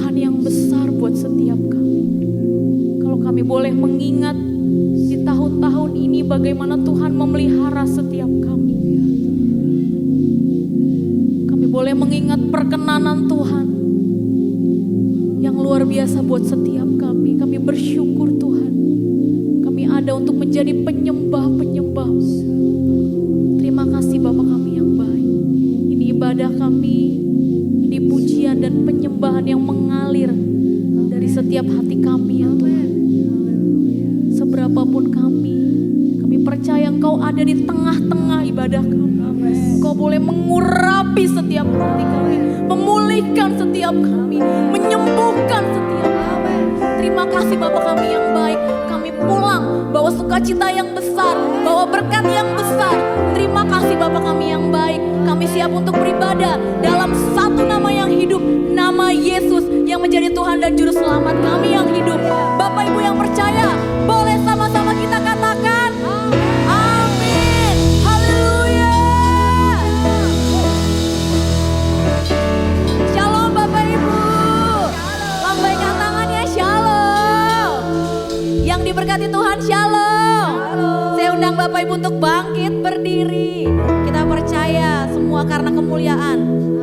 Tuhan yang besar buat setiap kami. Kalau kami boleh mengingat di tahun-tahun ini bagaimana Tuhan memelihara setiap kami. Kami boleh mengingat perkenanan Tuhan yang luar biasa buat setiap kami. Kami bersyukur Tuhan. Kami ada untuk menjadi penyembah-penyembah. Terima kasih Bapa kami yang baik. Ini ibadah kami, ini pujian dan penyembahan yang mengalir dari setiap hati kami ya Tuhan. Seberapapun kami percaya Engkau ada di tengah-tengah ibadah kami. Engkau boleh mengurapi setiap hati kami, memulihkan setiap kami, menyembuhkan setiap kami. Terima kasih Bapa kami yang baik. Kami pulang bawa sukacita yang besar, bawa berkat yang besar. Terima kasih Bapa kami yang baik. Kami siap untuk beribadah dalam satu nama yang hidup, nama Yesus yang menjadi Tuhan dan Juru Selamat kami yang hidup. Bapak Ibu yang percaya, boleh sama-sama kita katakan amin. Haleluya. Shalom Bapak Ibu. Lambaikan tangannya shalom. Yang diberkati Tuhan shalom. Saya undang Bapak Ibu untuk bangkit berdiri. Kita percaya semua karena kemuliaan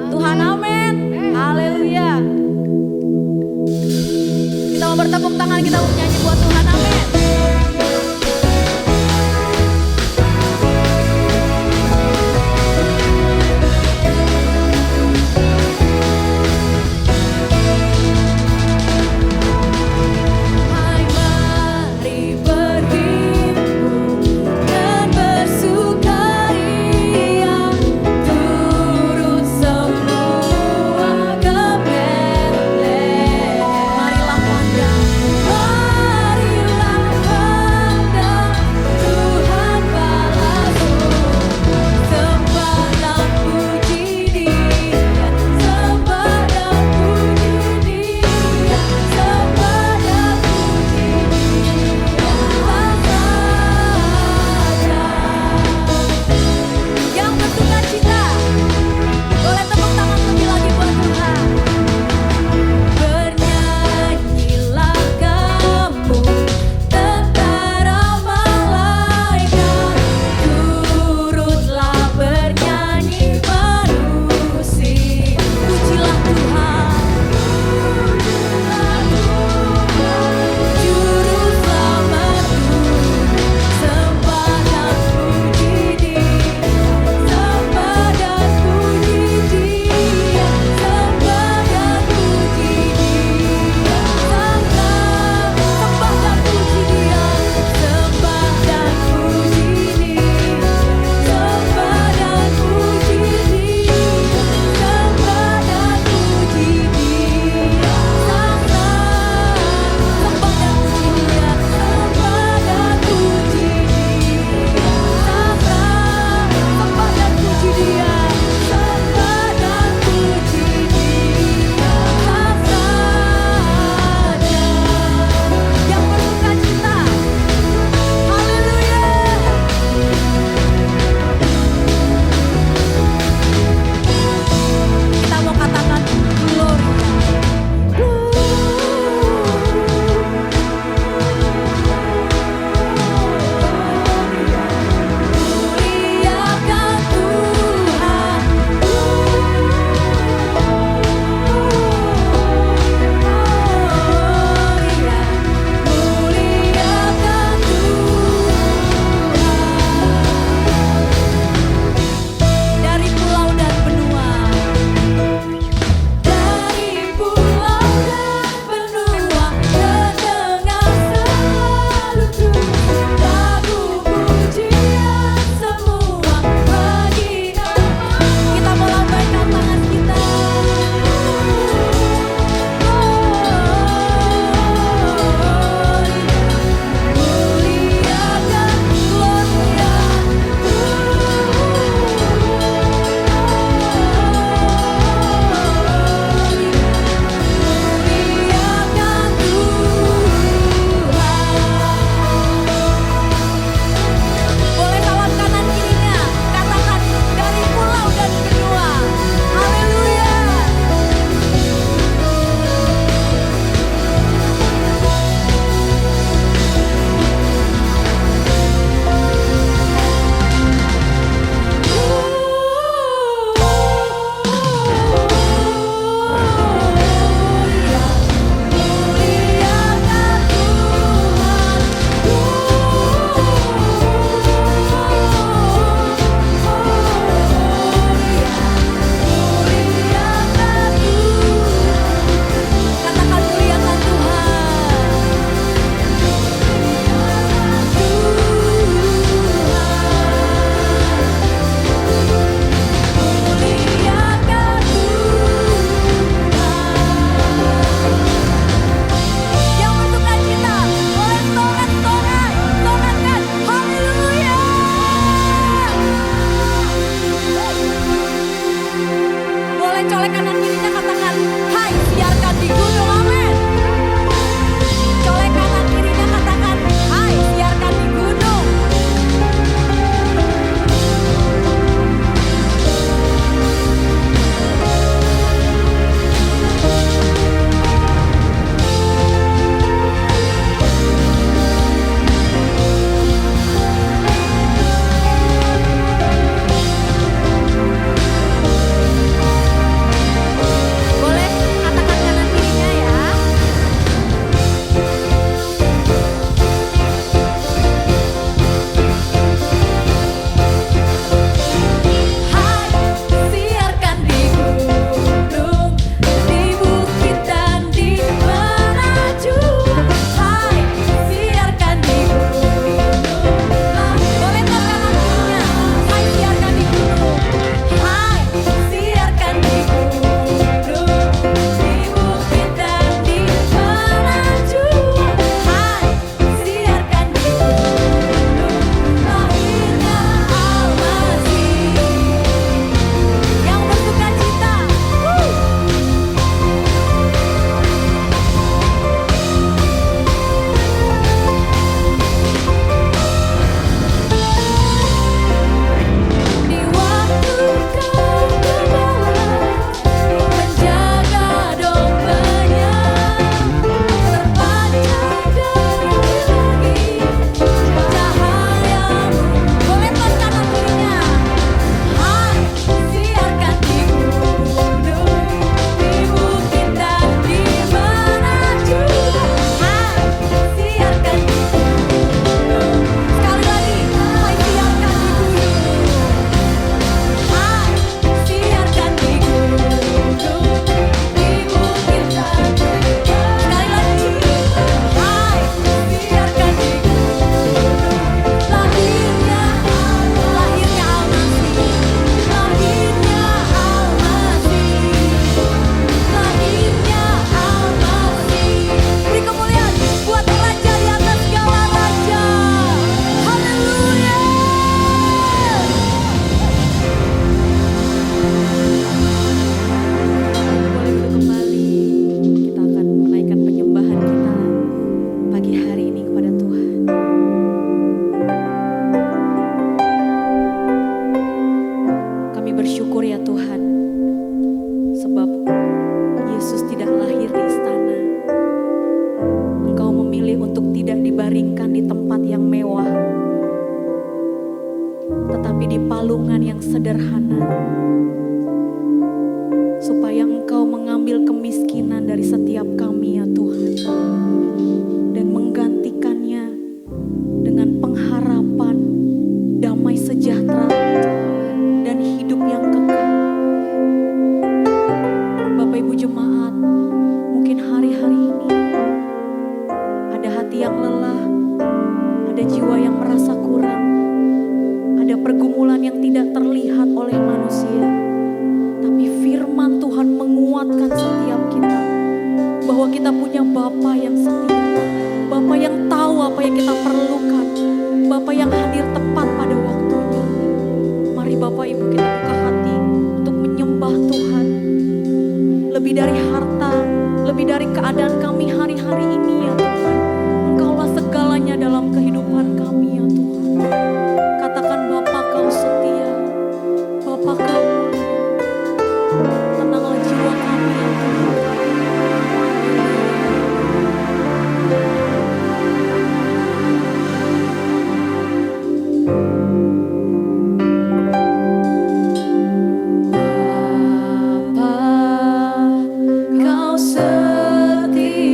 Tuhan, amin. Haleluya. Kita mau bertepuk tangan, kita mau nyanyi buat Tuhan, amin. Marilah pandang tidak dibaringkan di tempat yang mewah, tetapi di palungan yang sederhana, supaya Engkau mengambil kemiskinan dari setiap kami ya Tuhan, dan menggantikannya dengan pengharapan, damai sejahtera, dan hidup yang kekal. Bapak Ibu jemaat, mungkin hari-hari ini ada hati yang lelah, ada jiwa yang merasa kurang, ada pergumulan yang tidak terlihat oleh manusia. Tapi firman Tuhan menguatkan setiap kita, bahwa kita punya Bapa yang setia, Bapa yang tahu apa yang kita perlukan, Bapa yang hadir tepat pada waktunya. Mari Bapak Ibu kita buka hati untuk menyembah Tuhan. Lebih dari harta, lebih dari keadaan kami hari-hari ini ya Tuhan, Engkaulah segalanya dalam kehidupan kami ya Tuhan. Katakan Bapa Kau setia, Bapa Kau mulia. Tenanglah jiwa kami ya Tuhan. Bapa, Kau setia.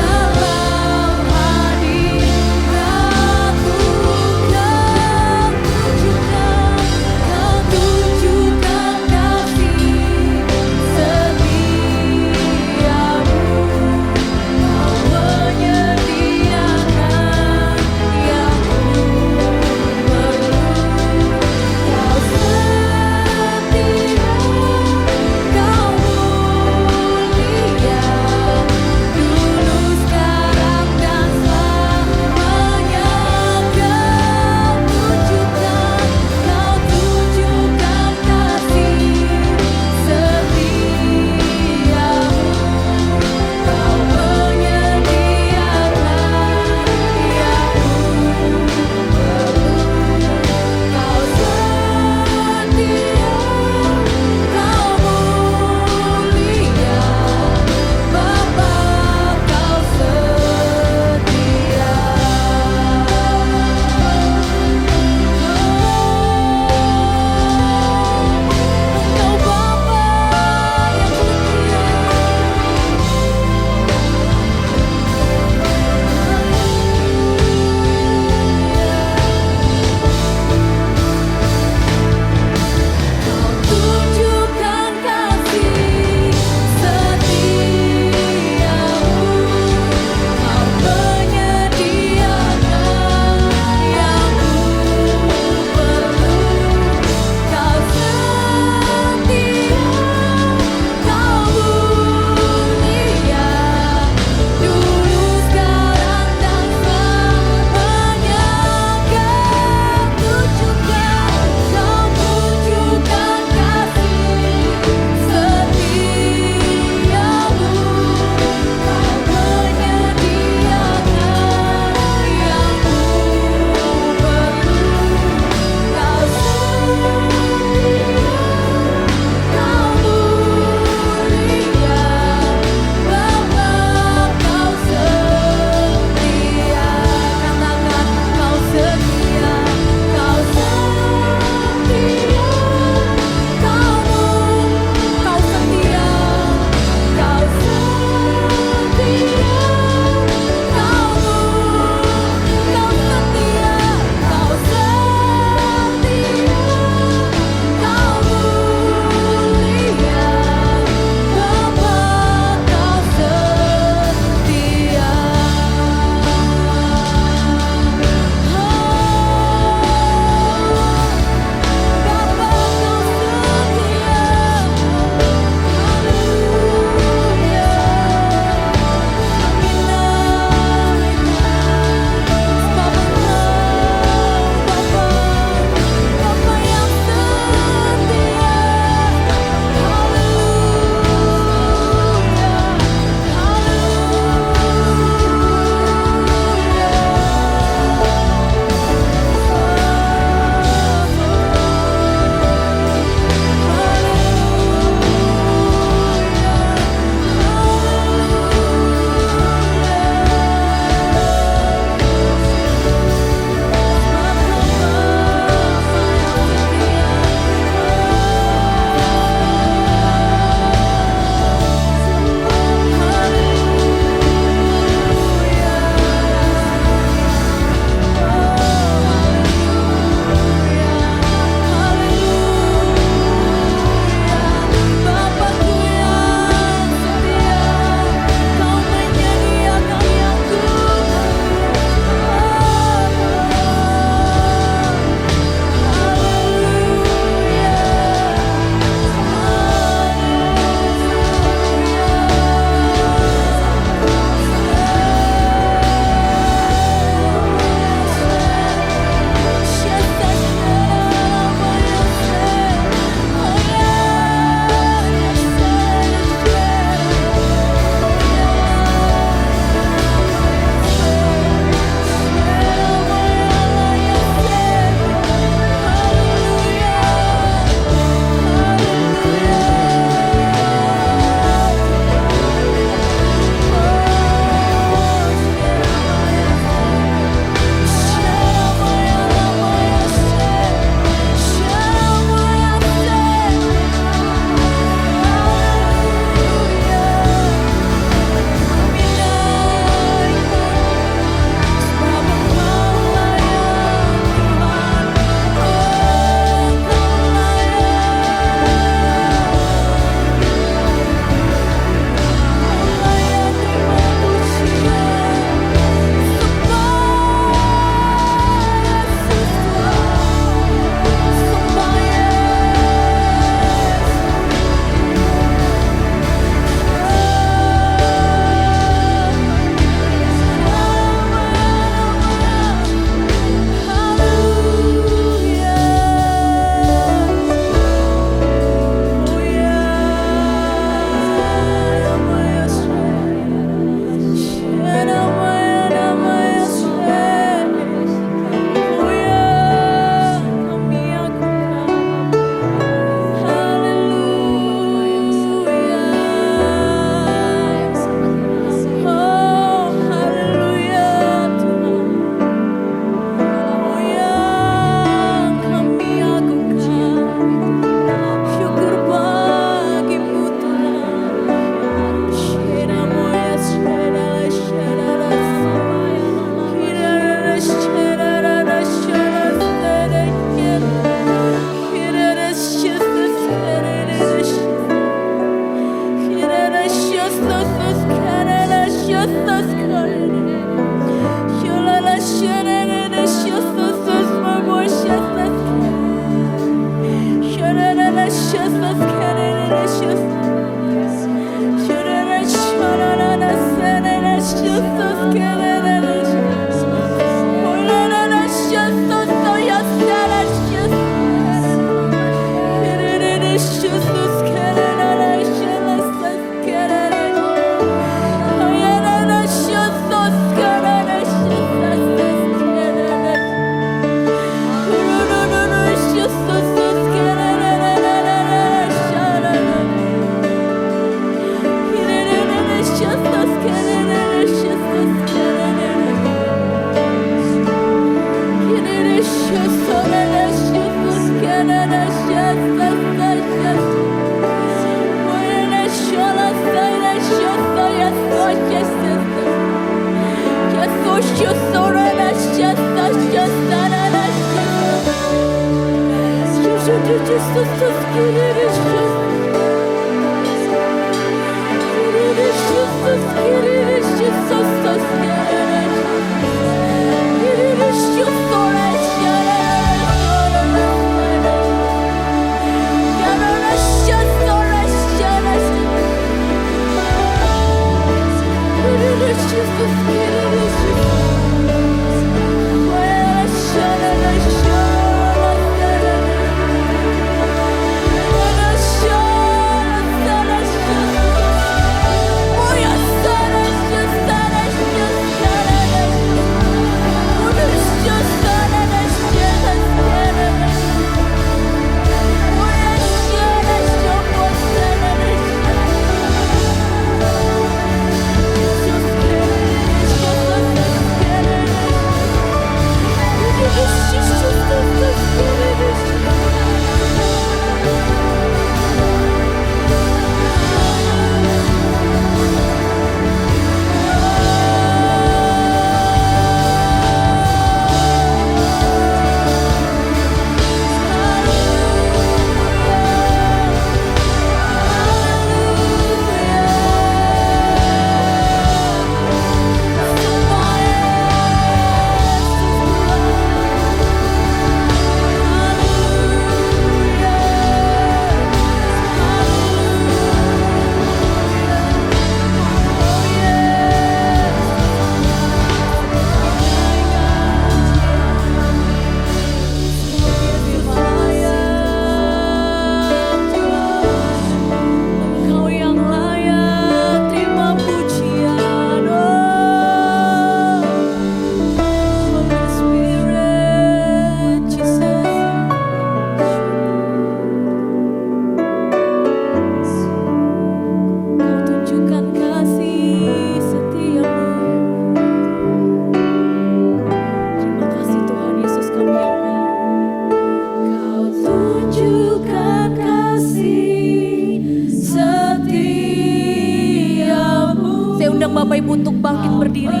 Bapak Ibu untuk bangkit berdiri.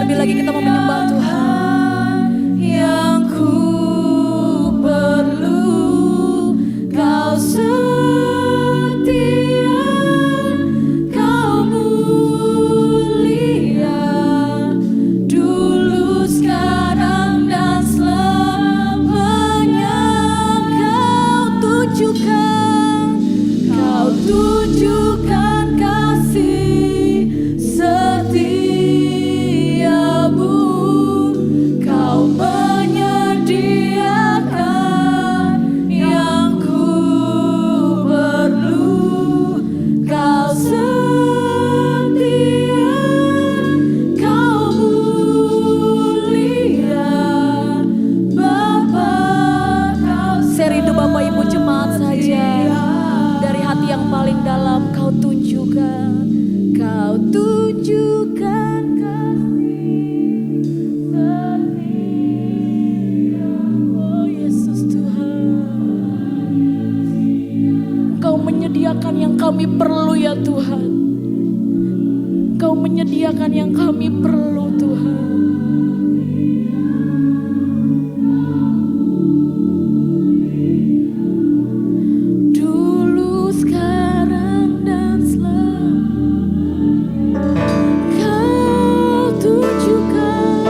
Lebih lagi kita mau menyembah Tuhan. Yang ku perlu Kau setia, Kau mulia, dulu sekarang dan selamanya. Kau tunjukkan kasih setiamu, Kau menyediakan yang ku perlu. Kau setia, Kau mulia, Bapa. Saya rindu Bapak Ibu jemaat saja, dari hati yang paling dalam Kau tunjukkan kasih setia. Oh Yesus Tuhan, Kau menyediakan yang kami perlu ya Tuhan. Kau menyediakan yang kami perlu Tuhan. Dulu, sekarang, dan selamanya. Kau tunjukkan.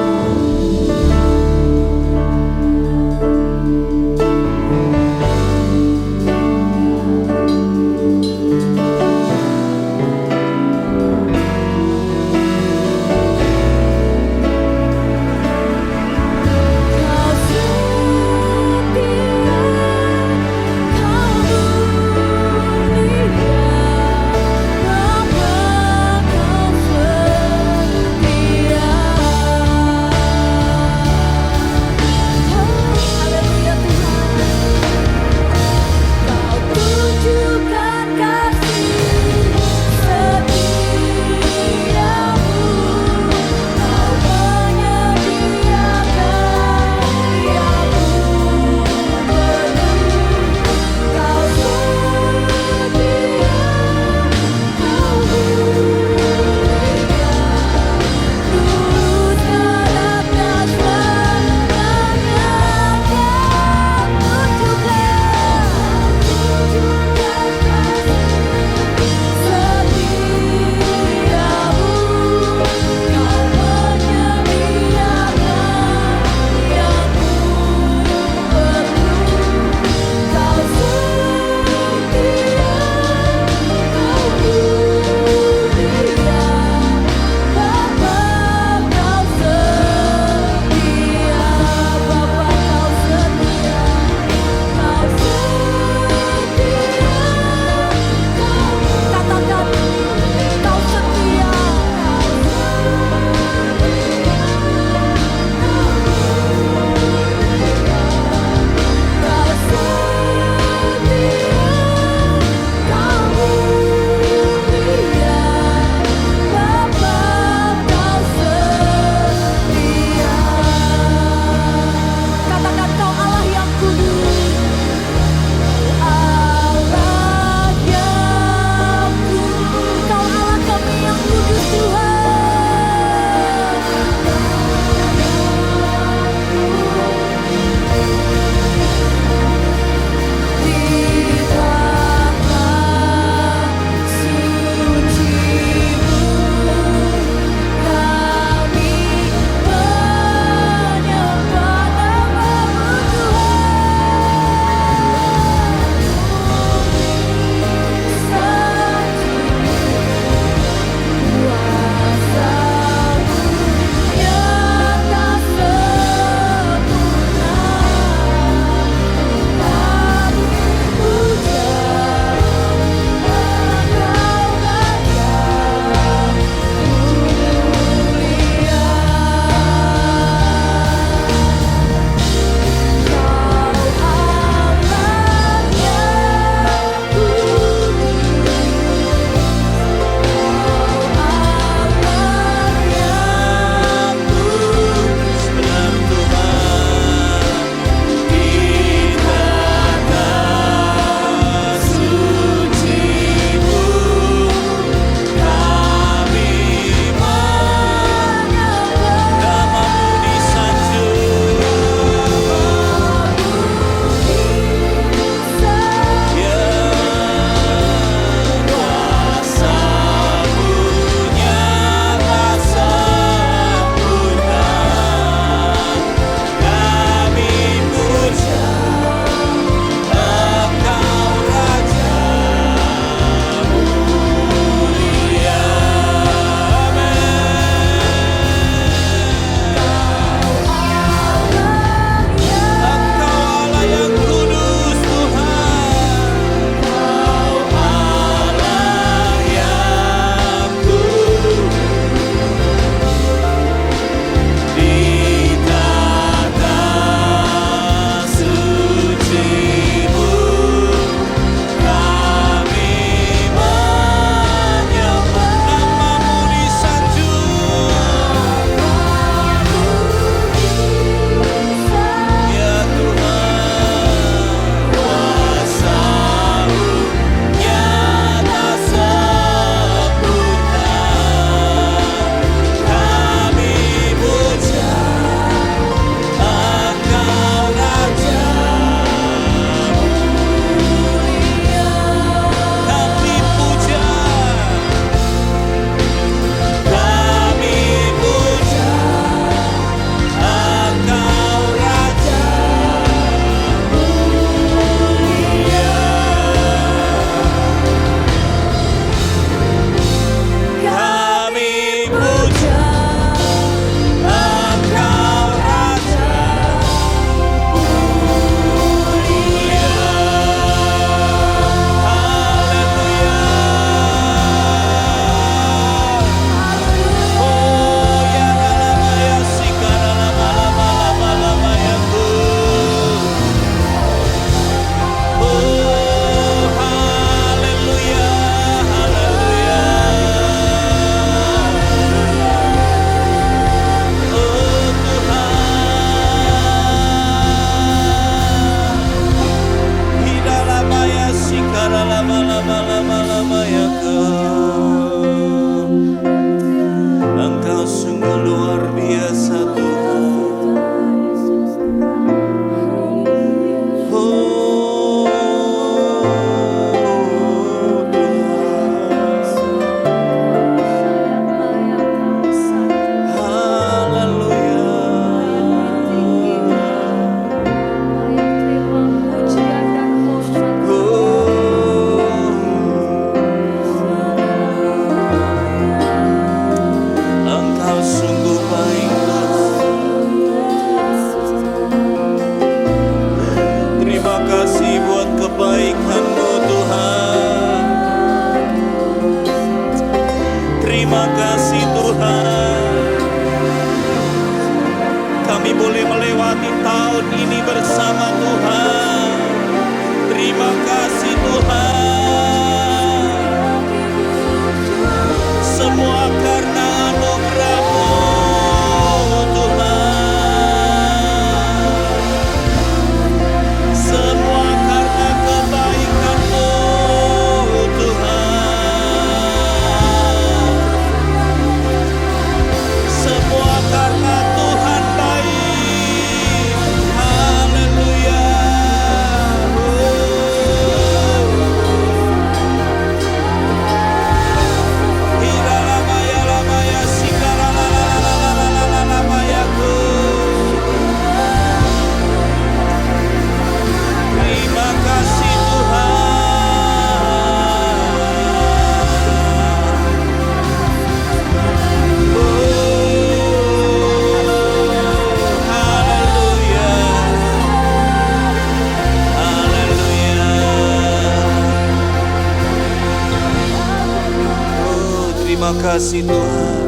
Terima kasih Tuhan.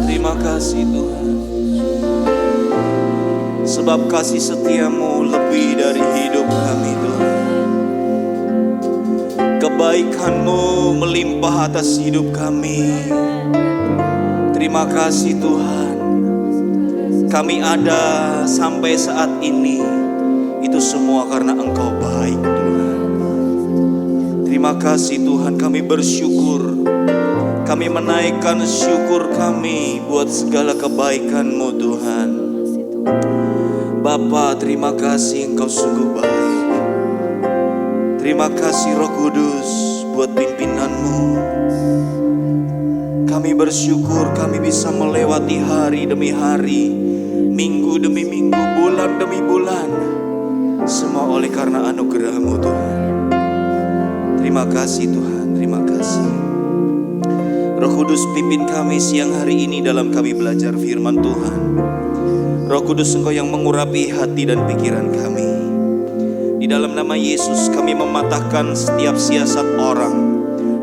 Terima kasih Tuhan. Sebab kasih setiamu lebih dari hidup kami Tuhan. Kebaikan-Mu melimpah atas hidup kami. Terima kasih Tuhan. Kami ada sampai saat ini, itu semua karena Engkau baik Tuhan. Terima kasih Tuhan, kami bersyukur. Kami menaikkan syukur kami buat segala kebaikan-Mu Tuhan. Bapa, terima kasih Engkau sungguh baik. Terima kasih Roh Kudus buat pimpinan-Mu. Kami bersyukur kami bisa melewati hari demi hari, minggu demi minggu, bulan demi bulan. Semua oleh karena anugerah-Mu Tuhan. Terima kasih Tuhan, terima kasih. Roh Kudus pimpin kami siang hari ini dalam kami belajar firman Tuhan. Roh Kudus Engkau yang mengurapi hati dan pikiran kami. Di dalam nama Yesus kami mematahkan setiap siasat orang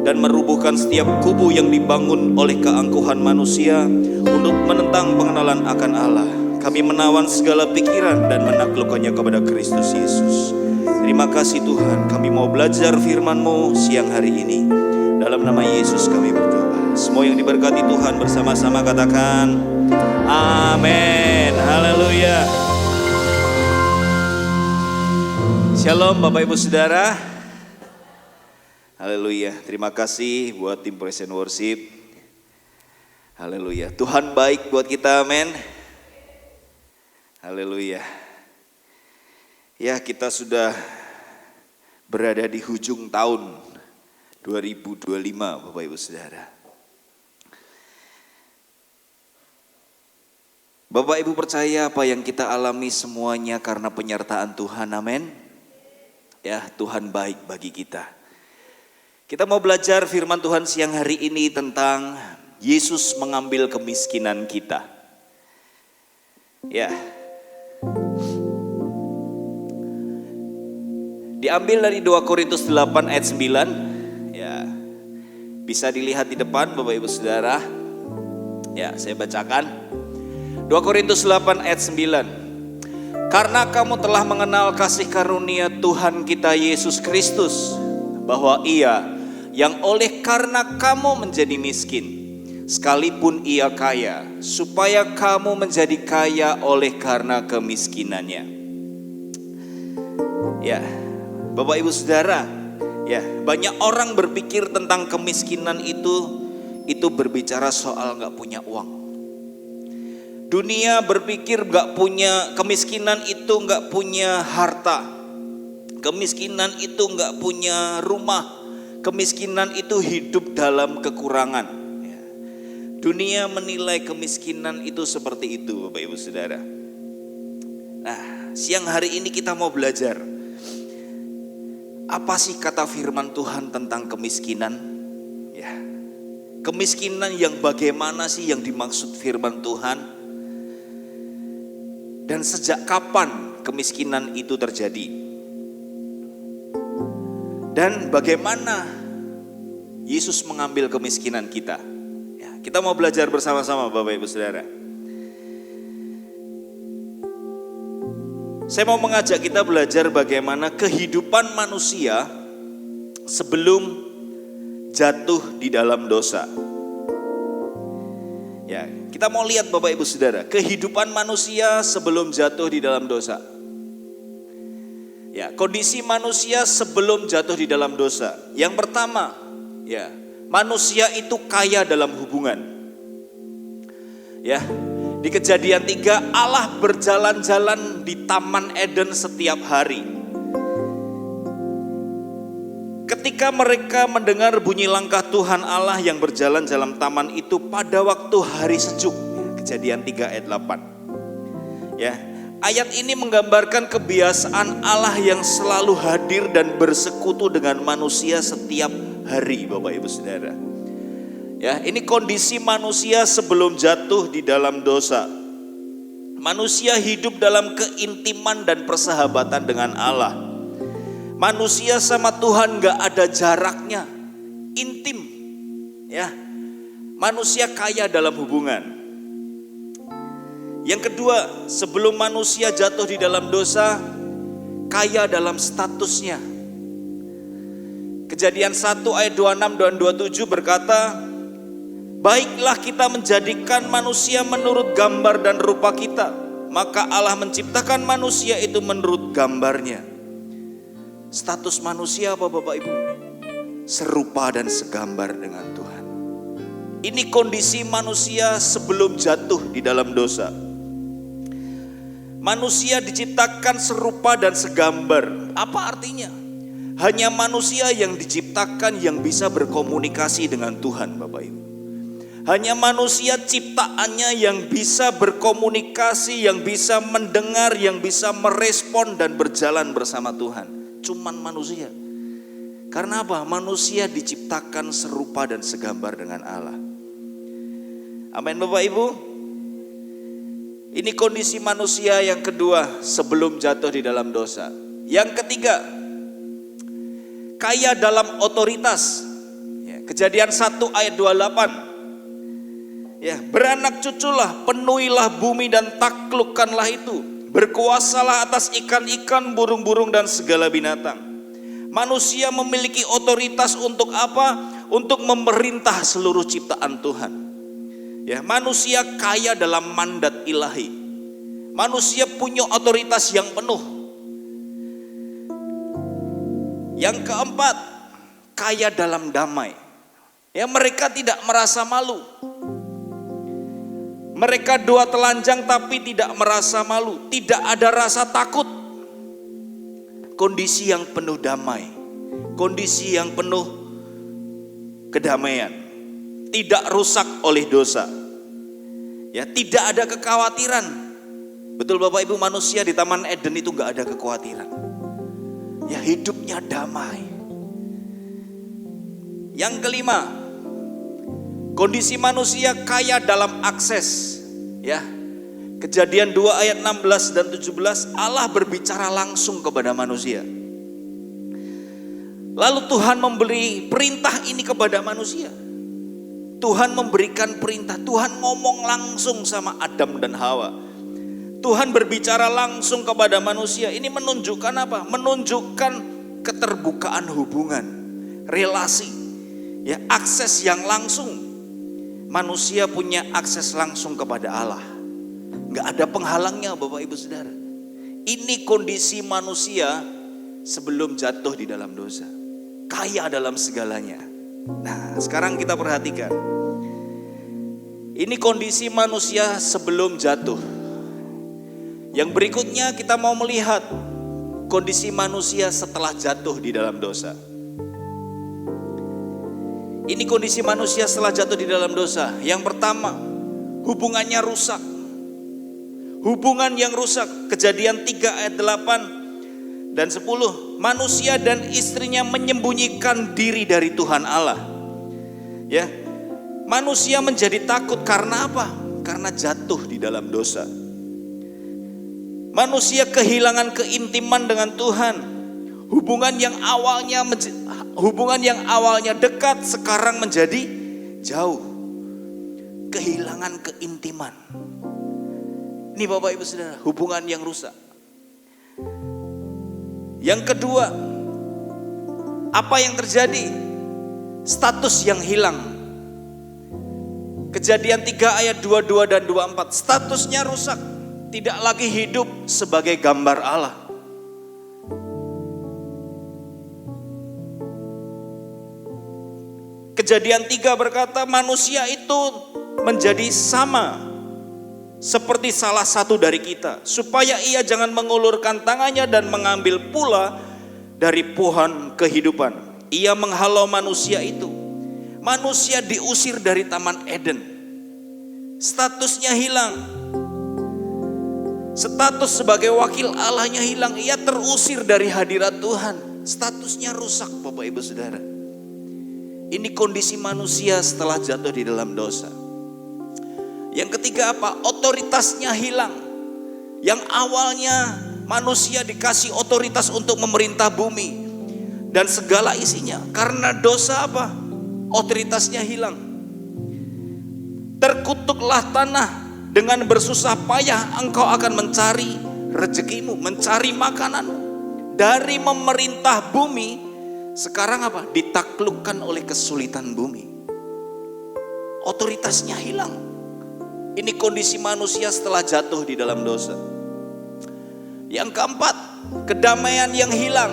dan merubuhkan setiap kubu yang dibangun oleh keangkuhan manusia untuk menentang pengenalan akan Allah. Kami menawan segala pikiran dan menaklukkannya kepada Kristus Yesus. Terima kasih Tuhan, kami mau belajar firman-Mu siang hari ini. Dalam nama Yesus kami berdoa. Semua yang diberkati Tuhan bersama-sama katakan amin. Haleluya. Shalom Bapak Ibu Saudara. Haleluya. Terima kasih buat tim Praise and Worship. Haleluya. Tuhan baik buat kita, amin. Haleluya. Ya, kita sudah berada di hujung tahun 2025 Bapak Ibu Saudara. Bapak Ibu percaya apa yang kita alami semuanya karena penyertaan Tuhan, amin. Ya, Tuhan baik bagi kita. Kita mau belajar firman Tuhan siang hari ini tentang Yesus mengambil kemiskinan kita. Ya. Diambil dari 2 Korintus 8 ayat 9. Ya. Bisa dilihat di depan Bapak Ibu Saudara. Ya, saya bacakan. 2 Korintus 8 ayat 9. Karena kamu telah mengenal kasih karunia Tuhan kita Yesus Kristus, bahwa Ia yang oleh karena kamu menjadi miskin, sekalipun Ia kaya, supaya kamu menjadi kaya oleh karena kemiskinannya. Ya, Bapak Ibu Saudara, ya, banyak orang berpikir tentang kemiskinan itu berbicara soal gak punya uang. Dunia berpikir kemiskinan itu gak punya harta. Kemiskinan itu gak punya rumah. Kemiskinan itu hidup dalam kekurangan. Dunia menilai kemiskinan itu seperti itu Bapak Ibu Saudara. Nah, siang hari ini kita mau belajar. Apa sih kata firman Tuhan tentang kemiskinan? Ya. Kemiskinan yang bagaimana sih yang dimaksud firman Tuhan? Dan sejak kapan kemiskinan itu terjadi? Dan bagaimana Yesus mengambil kemiskinan kita? Ya, kita mau belajar bersama-sama Bapak Ibu Saudara. Saya mau mengajak kita belajar bagaimana kehidupan manusia sebelum jatuh di dalam dosa. Ya, kita mau lihat Bapak Ibu Saudara, kehidupan manusia sebelum jatuh di dalam dosa. Ya, kondisi manusia sebelum jatuh di dalam dosa. Yang pertama, ya, manusia itu kaya dalam hubungan. Ya, di Kejadian 3 Allah berjalan-jalan di Taman Eden setiap hari. Ketika mereka mendengar bunyi langkah Tuhan Allah yang berjalan dalam taman itu pada waktu hari sejuk. Kejadian 3 ayat 8. Ya, ayat ini menggambarkan kebiasaan Allah yang selalu hadir dan bersekutu dengan manusia setiap hari Bapak Ibu Saudara. Ya, ini kondisi manusia sebelum jatuh di dalam dosa. Manusia hidup dalam keintiman dan persahabatan dengan Allah. Manusia sama Tuhan gak ada jaraknya, intim. Ya, manusia kaya dalam hubungan. Yang kedua, sebelum manusia jatuh di dalam dosa, kaya dalam statusnya. Kejadian 1 ayat 26 dan 27 berkata, baiklah kita menjadikan manusia menurut gambar dan rupa kita. Maka Allah menciptakan manusia itu menurut gambarnya. Status manusia apa Bapak Ibu? Serupa dan segambar dengan Tuhan. Ini kondisi manusia sebelum jatuh di dalam dosa. Manusia diciptakan serupa dan segambar. Apa artinya? Hanya manusia yang diciptakan yang bisa berkomunikasi dengan Tuhan, Bapak Ibu. Hanya manusia ciptaannya yang bisa berkomunikasi, yang bisa mendengar, yang bisa merespon dan berjalan bersama Tuhan. Cuman manusia. Karena apa? Manusia diciptakan serupa dan segambar dengan Allah. Amin Bapak Ibu. Ini kondisi manusia yang kedua sebelum jatuh di dalam dosa. Yang ketiga, kaya dalam otoritas. Kejadian 1 ayat 28. Ya, beranak cuculah, penuhilah bumi dan taklukkanlah itu. Berkuasalah atas ikan-ikan, burung-burung dan segala binatang. Manusia memiliki otoritas untuk apa? Untuk memerintah seluruh ciptaan Tuhan. Ya, manusia kaya dalam mandat ilahi. Manusia punya otoritas yang penuh. Yang keempat, kaya dalam damai. Ya, mereka tidak merasa malu. Mereka dua telanjang tapi tidak merasa malu, tidak ada rasa takut. Kondisi yang penuh damai, kondisi yang penuh kedamaian, tidak rusak oleh dosa. Ya, tidak ada kekhawatiran. Betul Bapak Ibu, manusia di Taman Eden itu gak ada kekhawatiran. Ya, hidupnya damai. Yang kelima, kondisi manusia kaya dalam akses. Ya, Kejadian 2 ayat 16 dan 17, Allah berbicara langsung kepada manusia. Lalu Tuhan memberi perintah ini kepada manusia. Tuhan memberikan perintah, Tuhan ngomong langsung sama Adam dan Hawa. Tuhan berbicara langsung kepada manusia. Ini menunjukkan apa? Menunjukkan keterbukaan hubungan, relasi, ya, akses yang langsung. Manusia punya akses langsung kepada Allah. Gak ada penghalangnya Bapak Ibu Saudara. Ini kondisi manusia sebelum jatuh di dalam dosa. Kaya dalam segalanya. Nah, sekarang kita perhatikan. Ini kondisi manusia sebelum jatuh. Yang berikutnya kita mau melihat kondisi manusia setelah jatuh di dalam dosa. Ini kondisi manusia setelah jatuh di dalam dosa. Yang pertama, hubungannya rusak. Hubungan yang rusak. Kejadian 3 ayat 8 dan 10. Manusia dan istrinya menyembunyikan diri dari Tuhan Allah. Ya, manusia menjadi takut karena apa? Karena jatuh di dalam dosa. Manusia kehilangan keintiman dengan Tuhan. Hubungan yang awalnya dekat sekarang menjadi jauh. Kehilangan keintiman. Ini Bapak Ibu Saudara, hubungan yang rusak. Yang kedua, apa yang terjadi? Status yang hilang. Kejadian 3 ayat 22 dan 24. Statusnya rusak. Tidak lagi hidup sebagai gambar Allah. Kejadian 3 berkata manusia itu menjadi sama seperti salah satu dari kita, supaya ia jangan mengulurkan tangannya dan mengambil pula dari pohon kehidupan. Ia menghalau manusia itu. Manusia diusir dari Taman Eden. Statusnya hilang. Status sebagai wakil Allahnya hilang. Ia terusir dari hadirat Tuhan. Statusnya rusak Bapak Ibu Saudara. Ini kondisi manusia setelah jatuh di dalam dosa. Yang ketiga apa? Otoritasnya hilang. Yang awalnya manusia dikasih otoritas untuk memerintah bumi dan segala isinya. Karena dosa apa? otoritasnya hilang. Terkutuklah tanah, dengan bersusah payah engkau akan mencari rezekimu, mencari makananmu. Dari memerintah bumi, sekarang apa? Ditaklukkan oleh kesulitan bumi. Otoritasnya hilang. Ini kondisi manusia setelah jatuh di dalam dosa. Yang keempat, kedamaian yang hilang.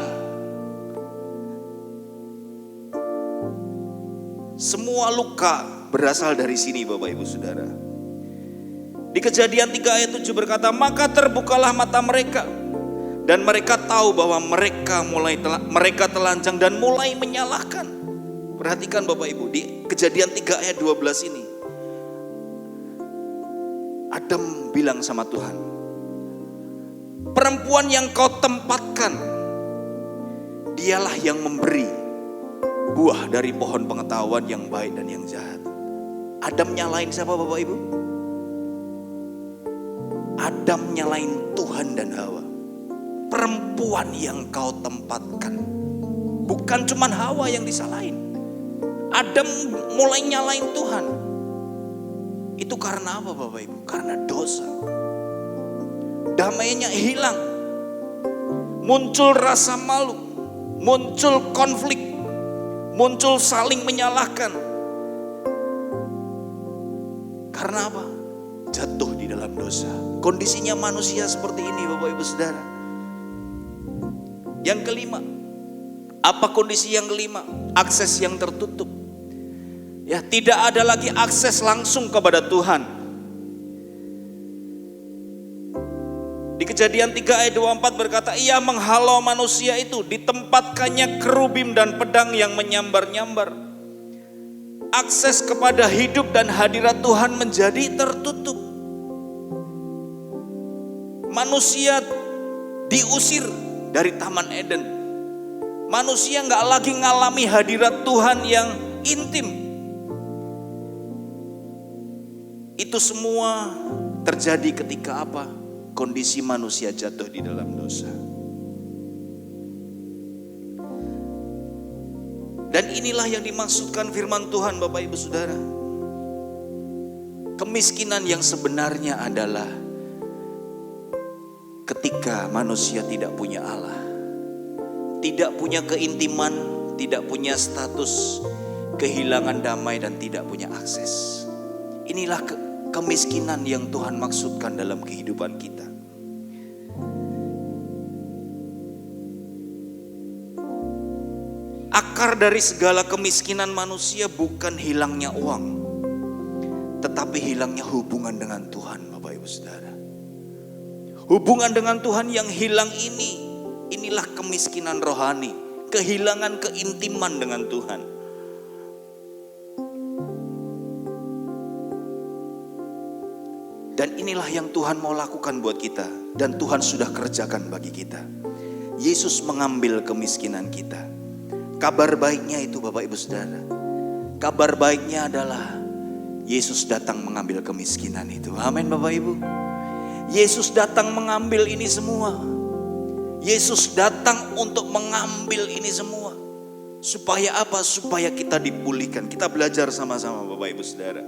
Semua luka berasal dari sini, Bapak Ibu Saudara. Di Kejadian 3 ayat 7 berkata, maka terbukalah mata mereka dan mereka tahu bahwa mereka telanjang dan mulai menyalahkan. Perhatikan Bapak Ibu, di Kejadian 3 ayat 12 ini, Adam bilang sama Tuhan, perempuan yang kau tempatkan, dialah yang memberi buah dari pohon pengetahuan yang baik dan yang jahat. Adam nyalain siapa Bapak Ibu? Adam nyalain Tuhan dan Hawa. Perempuan yang kau tempatkan. Bukan cuman Hawa yang disalahin. Adam mulai nyalain Tuhan. Itu karena apa Bapak Ibu? Karena dosa. Damainya hilang. Muncul rasa malu. Muncul konflik. Muncul saling menyalahkan. Karena apa? Jatuh di dalam dosa. Kondisinya manusia seperti ini Bapak Ibu Saudara. Yang kelima, apa kondisi yang kelima? Akses yang tertutup. Ya, tidak ada lagi akses langsung kepada Tuhan. Di Kejadian 3 ayat 24 berkata, ia menghalau manusia itu, ditempatkannya kerubim dan pedang yang menyambar-nyambar. Akses kepada hidup dan hadirat Tuhan menjadi tertutup. Manusia diusir dari Taman Eden. Manusia gak lagi ngalami hadirat Tuhan yang intim. Itu semua terjadi ketika apa? Kondisi manusia jatuh di dalam dosa. Dan inilah yang dimaksudkan firman Tuhan Bapak Ibu Saudara. Kemiskinan yang sebenarnya adalah ketika manusia tidak punya Allah, tidak punya keintiman, tidak punya status, kehilangan damai dan tidak punya akses. Inilah kemiskinan yang Tuhan maksudkan dalam kehidupan kita. Akar dari segala kemiskinan manusia bukan hilangnya uang, tetapi hilangnya hubungan dengan Tuhan Bapak Ibu Saudara. Hubungan dengan Tuhan yang hilang inilah kemiskinan rohani, kehilangan keintiman dengan Tuhan. Dan inilah yang Tuhan mau lakukan buat kita, dan Tuhan sudah kerjakan bagi kita. Yesus mengambil kemiskinan kita. Kabar baiknya itu Bapak Ibu Saudara, kabar baiknya adalah Yesus datang mengambil kemiskinan itu. Amin Bapak Ibu. Yesus datang mengambil ini semua. Yesus datang untuk mengambil ini semua. Supaya apa? Supaya kita dipulihkan. Kita belajar sama-sama Bapak Ibu Saudara.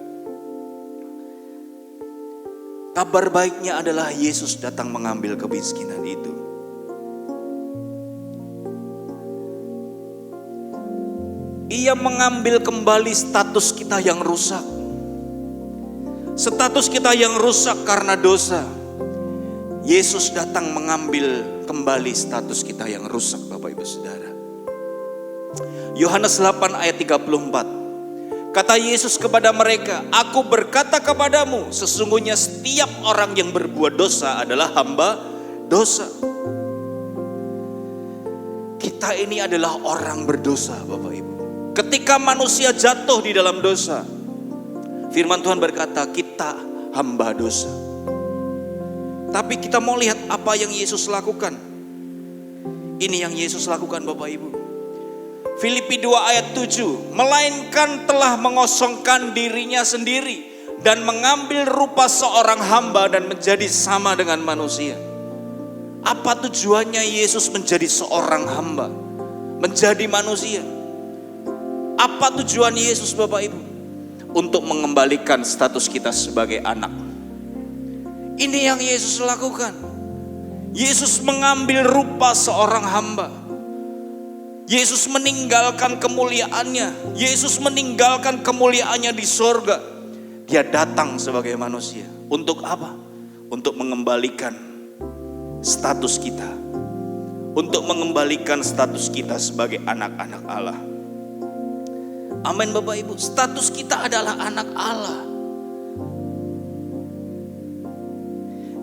Kabar baiknya adalah Yesus datang mengambil kemiskinan itu. Ia mengambil kembali status kita yang rusak. Status kita yang rusak karena dosa. Yesus datang mengambil kembali status kita yang rusak Bapak Ibu Saudara. Yohanes 8 ayat 34. Kata Yesus kepada mereka, aku berkata kepadamu, sesungguhnya setiap orang yang berbuat dosa adalah hamba dosa. Kita ini adalah orang berdosa Bapak Ibu. Ketika manusia jatuh di dalam dosa, firman Tuhan berkata kita hamba dosa. Tapi kita mau lihat apa yang Yesus lakukan. Ini yang Yesus lakukan Bapak Ibu. Filipi 2 ayat 7. Melainkan telah mengosongkan dirinya sendiri dan mengambil rupa seorang hamba dan menjadi sama dengan manusia. Apa tujuannya Yesus menjadi seorang hamba? Menjadi manusia. Apa tujuan Yesus Bapak Ibu? Untuk mengembalikan status kita sebagai anak. Ini yang Yesus lakukan. Yesus mengambil rupa seorang hamba. Yesus meninggalkan kemuliaannya. Yesus meninggalkan kemuliaannya di sorga. Dia datang sebagai manusia. Untuk apa? Untuk mengembalikan status kita. Untuk mengembalikan status kita sebagai anak-anak Allah. Amin Bapak Ibu. Status kita adalah anak Allah.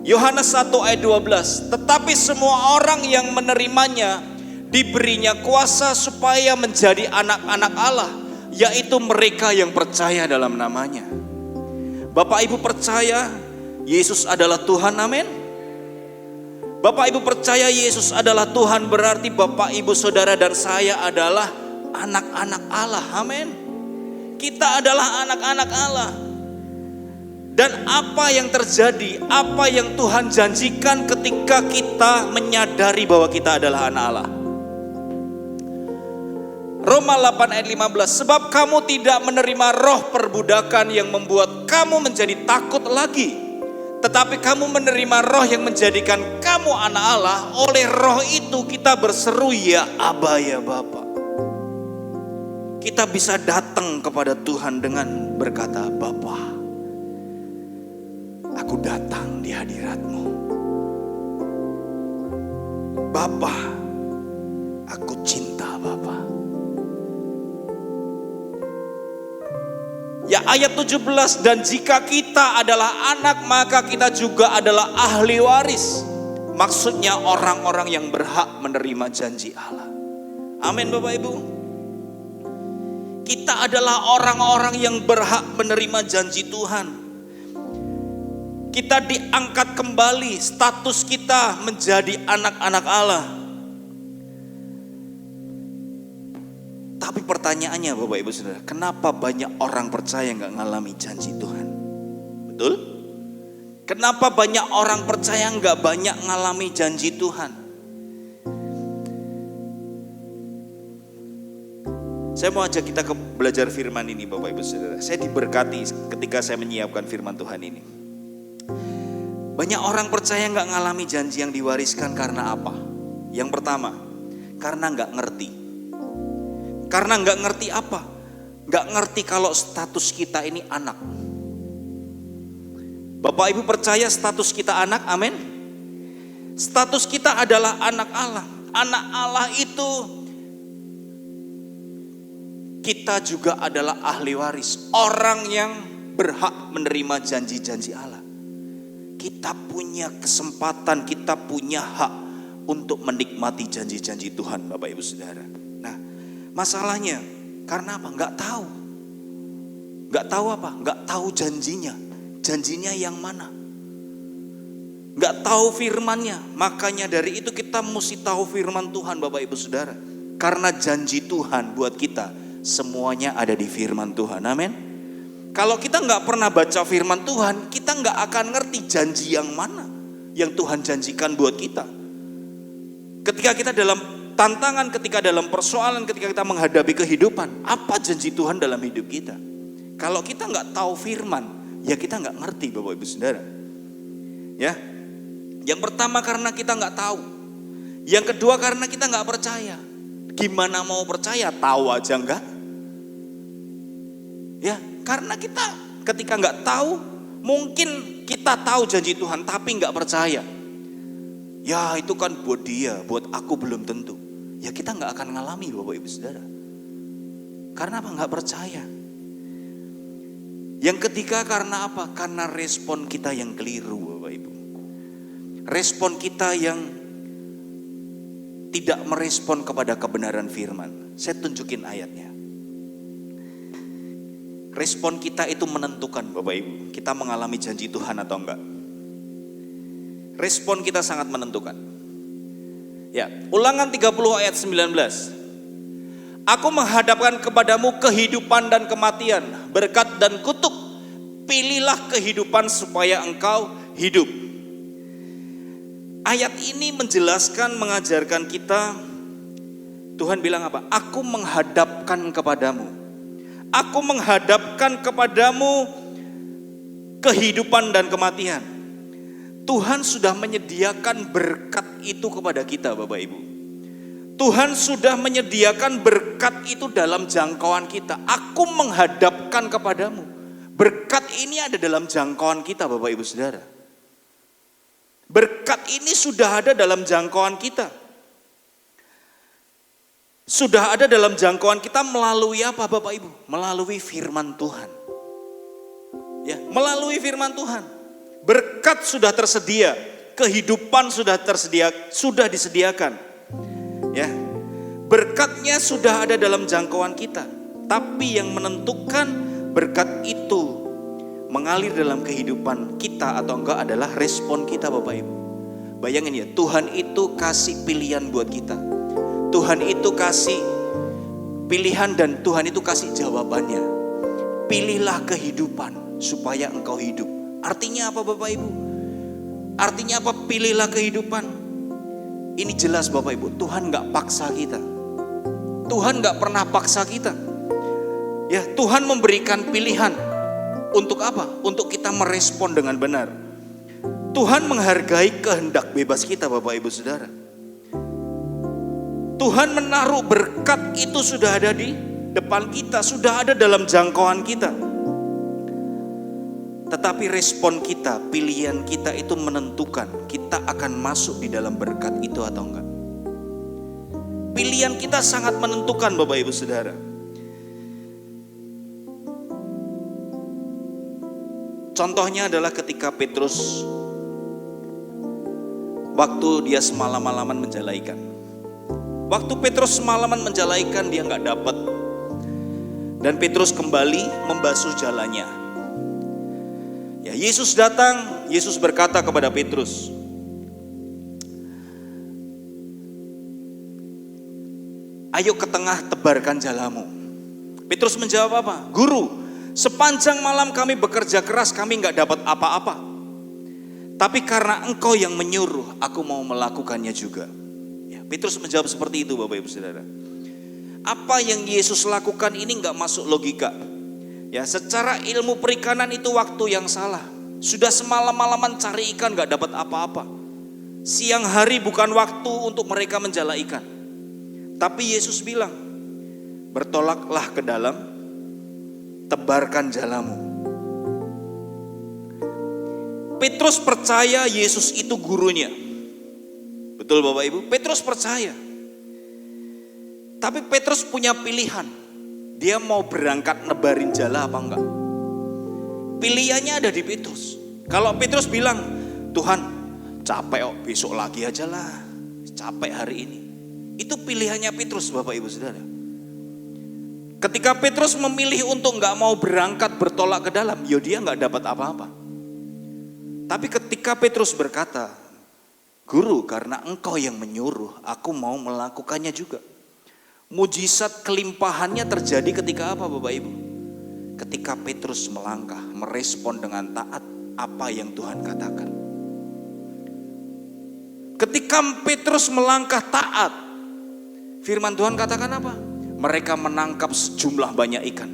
Yohanes 1 ayat 12. Tetapi semua orang yang menerimanya diberinya kuasa supaya menjadi anak-anak Allah, yaitu mereka yang percaya dalam namanya. Bapak Ibu percaya Yesus adalah Tuhan, amin. Bapak Ibu percaya Yesus adalah Tuhan, berarti Bapak Ibu saudara dan saya adalah anak-anak Allah, amin. Kita adalah anak-anak Allah. Dan apa yang terjadi, apa yang Tuhan janjikan ketika kita menyadari bahwa kita adalah anak Allah. Roma 8 ayat 15, sebab kamu tidak menerima roh perbudakan yang membuat kamu menjadi takut lagi, tetapi kamu menerima roh yang menjadikan kamu anak Allah. Oleh roh itu kita berseru, ya Aba, ya Bapa. Kita bisa datang kepada Tuhan dengan berkata, Bapa, aku datang di hadirat-Mu. Bapa, aku cinta Bapa. Ya ayat 17, dan jika kita adalah anak maka kita juga adalah ahli waris. Maksudnya orang-orang yang berhak menerima janji Allah. Amin Bapak Ibu. Kita adalah orang-orang yang berhak menerima janji Tuhan. Kita diangkat kembali, status kita menjadi anak-anak Allah. Tapi pertanyaannya Bapak Ibu Saudara, kenapa banyak orang percaya gak ngalami janji Tuhan? Betul? Kenapa banyak orang percaya gak banyak ngalami janji Tuhan? Saya mau ajak kita belajar firman ini Bapak Ibu Saudara. Saya diberkati ketika saya menyiapkan firman Tuhan ini. Banyak orang percaya gak ngalami janji yang diwariskan karena apa? Yang pertama, karena gak ngerti. Karena gak ngerti apa? Gak ngerti kalau status kita ini anak. Bapak Ibu percaya status kita anak, amin? Status kita adalah anak Allah. Anak Allah itu kita juga adalah ahli waris. Orang yang berhak menerima janji-janji Allah. Kita punya kesempatan, kita punya hak untuk menikmati janji-janji Tuhan Bapak Ibu Saudara. Nah, masalahnya karena apa? Gak tahu. Gak tahu apa? Gak tahu janjinya. Janjinya yang mana? Gak tahu firmannya. Makanya dari itu kita mesti tahu firman Tuhan Bapak Ibu Saudara. Karena janji Tuhan buat kita semuanya ada di firman Tuhan, amin. Kalau kita gak pernah baca firman Tuhan, kita gak akan ngerti janji yang mana yang Tuhan janjikan buat kita. Ketika kita dalam tantangan, ketika dalam persoalan, ketika kita menghadapi kehidupan, apa janji Tuhan dalam hidup kita? Kalau kita gak tahu firman, ya kita gak ngerti Bapak Ibu Saudara. Ya, yang pertama karena kita gak tahu. Yang kedua karena kita gak percaya. Gimana mau percaya? Tahu aja enggak? Ya, karena kita ketika nggak tahu, mungkin kita tahu janji Tuhan tapi nggak percaya. Ya itu kan buat dia, buat aku belum tentu. Ya kita nggak akan ngalami Bapak Ibu Saudara. Karena apa? Nggak percaya. Yang ketiga karena apa? Karena respon kita yang keliru Bapak Ibu. Respon kita yang tidak merespon kepada kebenaran firman. Saya tunjukin ayatnya. Respon kita itu menentukan Bapak Ibu, kita mengalami janji Tuhan atau enggak. Respon kita sangat menentukan. Ya, Ulangan 30 ayat 19. Aku menghadapkan kepadamu kehidupan dan kematian, berkat dan kutuk. Pilihlah kehidupan supaya engkau hidup. Ayat ini menjelaskan, mengajarkan kita, Tuhan bilang apa? Aku menghadapkan kepadamu. Aku menghadapkan kepadamu kehidupan dan kematian. Tuhan sudah menyediakan berkat itu kepada kita, Bapak Ibu. Tuhan sudah menyediakan berkat itu dalam jangkauan kita. Aku menghadapkan kepadamu. Berkat ini ada dalam jangkauan kita, Bapak Ibu Saudara. Berkat ini sudah ada dalam jangkauan kita. Sudah ada dalam jangkauan kita melalui apa, Bapak Ibu? Melalui firman Tuhan. Ya, melalui firman Tuhan. Berkat sudah tersedia, kehidupan sudah tersedia, sudah disediakan. Ya. Berkatnya sudah ada dalam jangkauan kita. Tapi yang menentukan berkat itu mengalir dalam kehidupan kita atau enggak adalah respon kita, Bapak Ibu. Bayangin ya, Tuhan itu kasih pilihan buat kita. Tuhan itu kasih pilihan dan Tuhan itu kasih jawabannya. Pilihlah kehidupan supaya engkau hidup. Artinya apa, Bapak Ibu? Artinya apa pilihlah kehidupan? Ini jelas, Bapak Ibu, Tuhan gak paksa kita. Tuhan gak pernah paksa kita. Ya, Tuhan memberikan pilihan. Untuk apa? Untuk kita merespon dengan benar. Tuhan menghargai kehendak bebas kita, Bapak Ibu Saudara. Tuhan menaruh berkat itu sudah ada di depan kita, sudah ada dalam jangkauan kita. Tetapi respon kita, pilihan kita itu menentukan kita akan masuk di dalam berkat itu atau enggak. Pilihan kita sangat menentukan, Bapak Ibu Saudara. Contohnya adalah ketika Petrus waktu dia semalam-malaman menjalaikan. Waktu Petrus semalaman menjalaikan dia nggak dapat. Dan Petrus kembali membasuh jalannya. Ya, Yesus datang, Yesus berkata kepada Petrus, ayo ke tengah tebarkan jalamu. Petrus menjawab apa? Guru, sepanjang malam kami bekerja keras, kami nggak dapat apa-apa. Tapi karena engkau yang menyuruh, aku mau melakukannya juga. Petrus menjawab seperti itu, Bapak Ibu Saudara. Apa yang Yesus lakukan ini nggak masuk logika. Ya, secara ilmu perikanan itu waktu yang salah. Sudah semalam-malaman cari ikan nggak dapat apa-apa. Siang hari bukan waktu untuk mereka menjala ikan. Tapi Yesus bilang, bertolaklah ke dalam, tebarkan jalamu. Petrus percaya Yesus itu gurunya. Betul, Bapak Ibu? Petrus percaya. Tapi Petrus punya pilihan. Dia mau berangkat nebarin jala apa enggak? Pilihannya ada di Petrus. Kalau Petrus bilang, Tuhan capek besok lagi aja lah. Capek hari ini. Itu pilihannya Petrus, Bapak Ibu Saudara. Ketika Petrus memilih untuk enggak mau berangkat bertolak ke dalam, ya dia enggak dapat apa-apa. Tapi ketika Petrus berkata, Guru, karena engkau yang menyuruh, aku mau melakukannya juga. Mujizat kelimpahannya terjadi ketika apa, Bapak Ibu? Ketika Petrus melangkah, merespon dengan taat apa yang Tuhan katakan. Ketika Petrus melangkah taat, firman Tuhan katakan apa? Mereka menangkap sejumlah banyak ikan.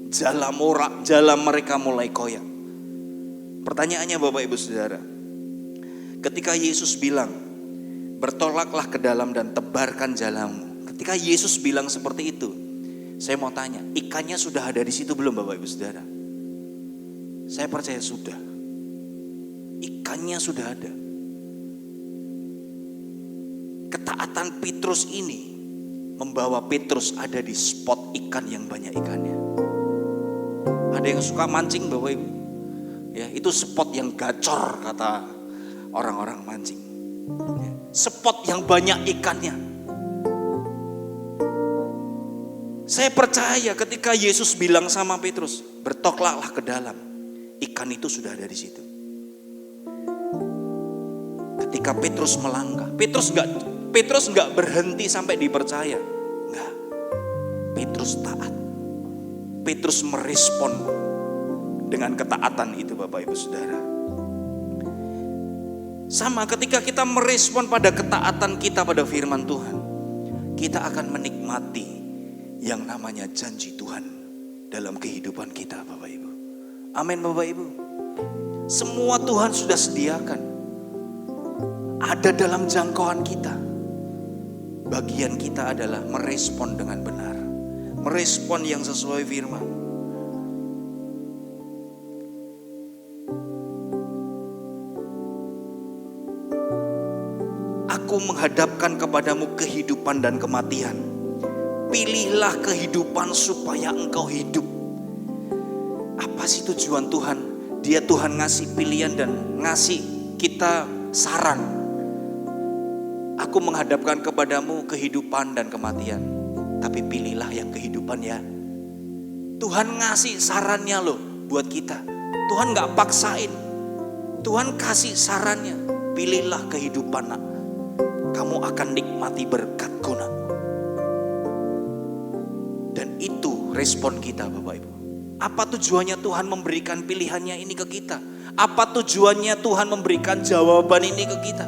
Jala mereka mulai koyak. Pertanyaannya, Bapak Ibu Saudara, ketika Yesus bilang, bertolaklah ke dalam dan tebarkan jalamu. Ketika Yesus bilang seperti itu, saya mau tanya, ikannya sudah ada di situ belum, Bapak Ibu Saudara? Saya percaya sudah. Ikannya sudah ada. Ketaatan Petrus ini membawa Petrus ada di spot ikan yang banyak ikannya. Ada yang suka mancing, Bapak Ibu. Ya, itu spot yang gacor kata orang-orang mancing. Spot yang banyak ikannya. Saya percaya ketika Yesus bilang sama Petrus, bertolaklah ke dalam, ikan itu sudah ada di situ. Ketika Petrus melangkah, Petrus nggak berhenti sampai dipercaya, nggak. Petrus taat. Petrus merespon dengan ketaatan itu, Bapak Ibu Saudara. Sama ketika kita merespon pada ketaatan kita pada firman Tuhan, kita akan menikmati yang namanya janji Tuhan. dalam kehidupan kita Bapak Ibu. Amin Bapak Ibu. Semua Tuhan sudah sediakan. Ada dalam jangkauan kita. Bagian kita adalah merespon dengan benar. Merespon yang sesuai firman. Aku menghadapkan kepadamu kehidupan dan kematian. Pilihlah kehidupan supaya engkau hidup. Apa sih tujuan Tuhan? Dia Tuhan ngasih pilihan dan ngasih kita saran. Aku menghadapkan kepadamu kehidupan dan kematian. Tapi pilihlah yang kehidupan ya. Tuhan ngasih sarannya loh buat kita. Tuhan gak paksain. Tuhan kasih sarannya. Pilihlah kehidupan nak. Kamu akan nikmati berkat-Ku nak. Dan itu respon kita Bapak Ibu. Apa tujuannya Tuhan memberikan pilihannya ini ke kita? Apa tujuannya Tuhan memberikan jawaban ini ke kita?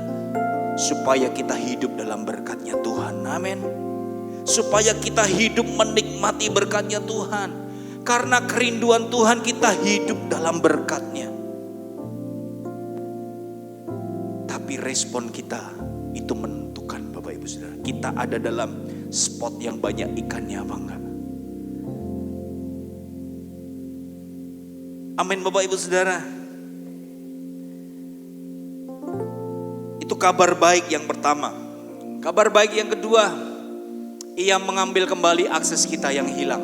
Supaya kita hidup dalam berkat-Nya Tuhan. Amin. Supaya kita hidup menikmati berkat-Nya Tuhan. Karena kerinduan Tuhan kita hidup dalam berkat-Nya. Tapi respon kita itu menentukan Bapak Ibu Saudara. Kita ada dalam spot yang banyak ikannya apa enggak? Amin Bapak Ibu Saudara. Itu kabar baik yang pertama. Kabar baik yang kedua, Ia mengambil kembali akses kita yang hilang.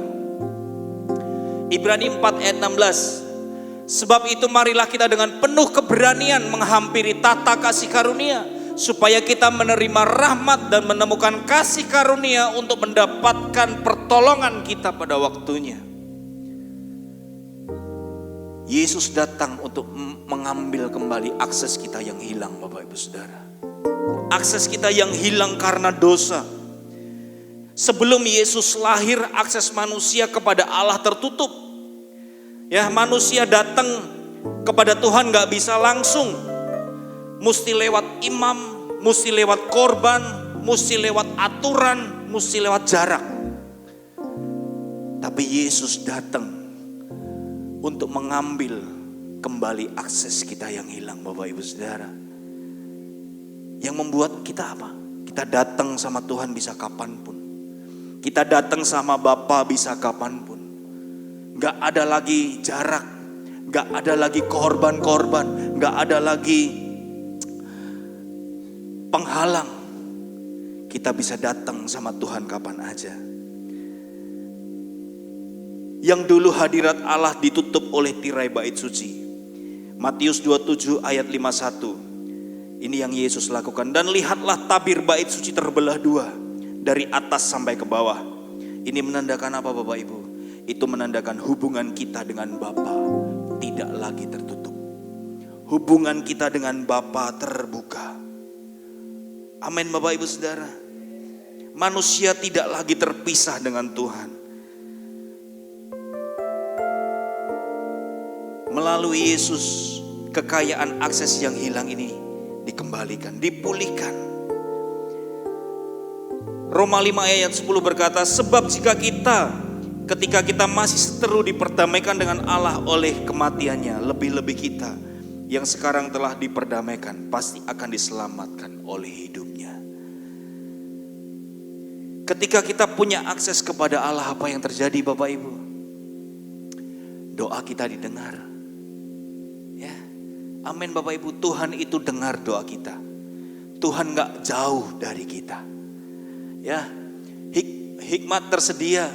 Ibrani 4 ayat 16. Sebab itu marilah kita dengan penuh keberanian menghampiri tata kasih karunia, supaya kita menerima rahmat dan menemukan kasih karunia untuk mendapatkan pertolongan kita pada waktunya. Yesus datang untuk mengambil kembali akses kita yang hilang Bapak Ibu Saudara. Akses kita yang hilang karena dosa. Sebelum Yesus lahir, akses manusia kepada Allah tertutup. Ya, manusia datang kepada Tuhan gak bisa langsung. Mesti lewat imam, mesti lewat korban, mesti lewat aturan, mesti lewat jarak. Tapi Yesus datang untuk mengambil kembali akses kita yang hilang Bapak Ibu Saudara. Yang membuat kita apa? Kita datang sama Tuhan bisa kapanpun. Kita datang sama Bapa bisa kapanpun. Gak ada lagi jarak, gak ada lagi korban-korban, gak ada lagi penghalang. Kita bisa datang sama Tuhan kapan aja. Yang dulu hadirat Allah ditutup oleh tirai bait suci. Matius 27 ayat 51. Ini yang Yesus lakukan. Dan lihatlah tabir bait suci terbelah dua, dari atas sampai ke bawah. Ini menandakan apa Bapak Ibu? Itu menandakan hubungan kita dengan Bapa tidak lagi tertutup. Hubungan kita dengan Bapa terbuka. Amin Bapak Ibu Saudara. Manusia tidak lagi terpisah dengan Tuhan. Melalui Yesus, kekayaan akses yang hilang ini dikembalikan, dipulihkan. Roma 5 ayat 10 berkata, sebab jika ketika kita masih seteru diperdamaikan dengan Allah oleh kematiannya, lebih-lebih kita yang sekarang telah diperdamaikan pasti akan diselamatkan oleh hidupnya. Ketika kita punya akses kepada Allah, apa yang terjadi Bapak Ibu? Doa kita didengar. Ya, amin Bapak Ibu. Tuhan itu dengar doa kita. Tuhan gak jauh dari kita. Ya, hikmat tersedia.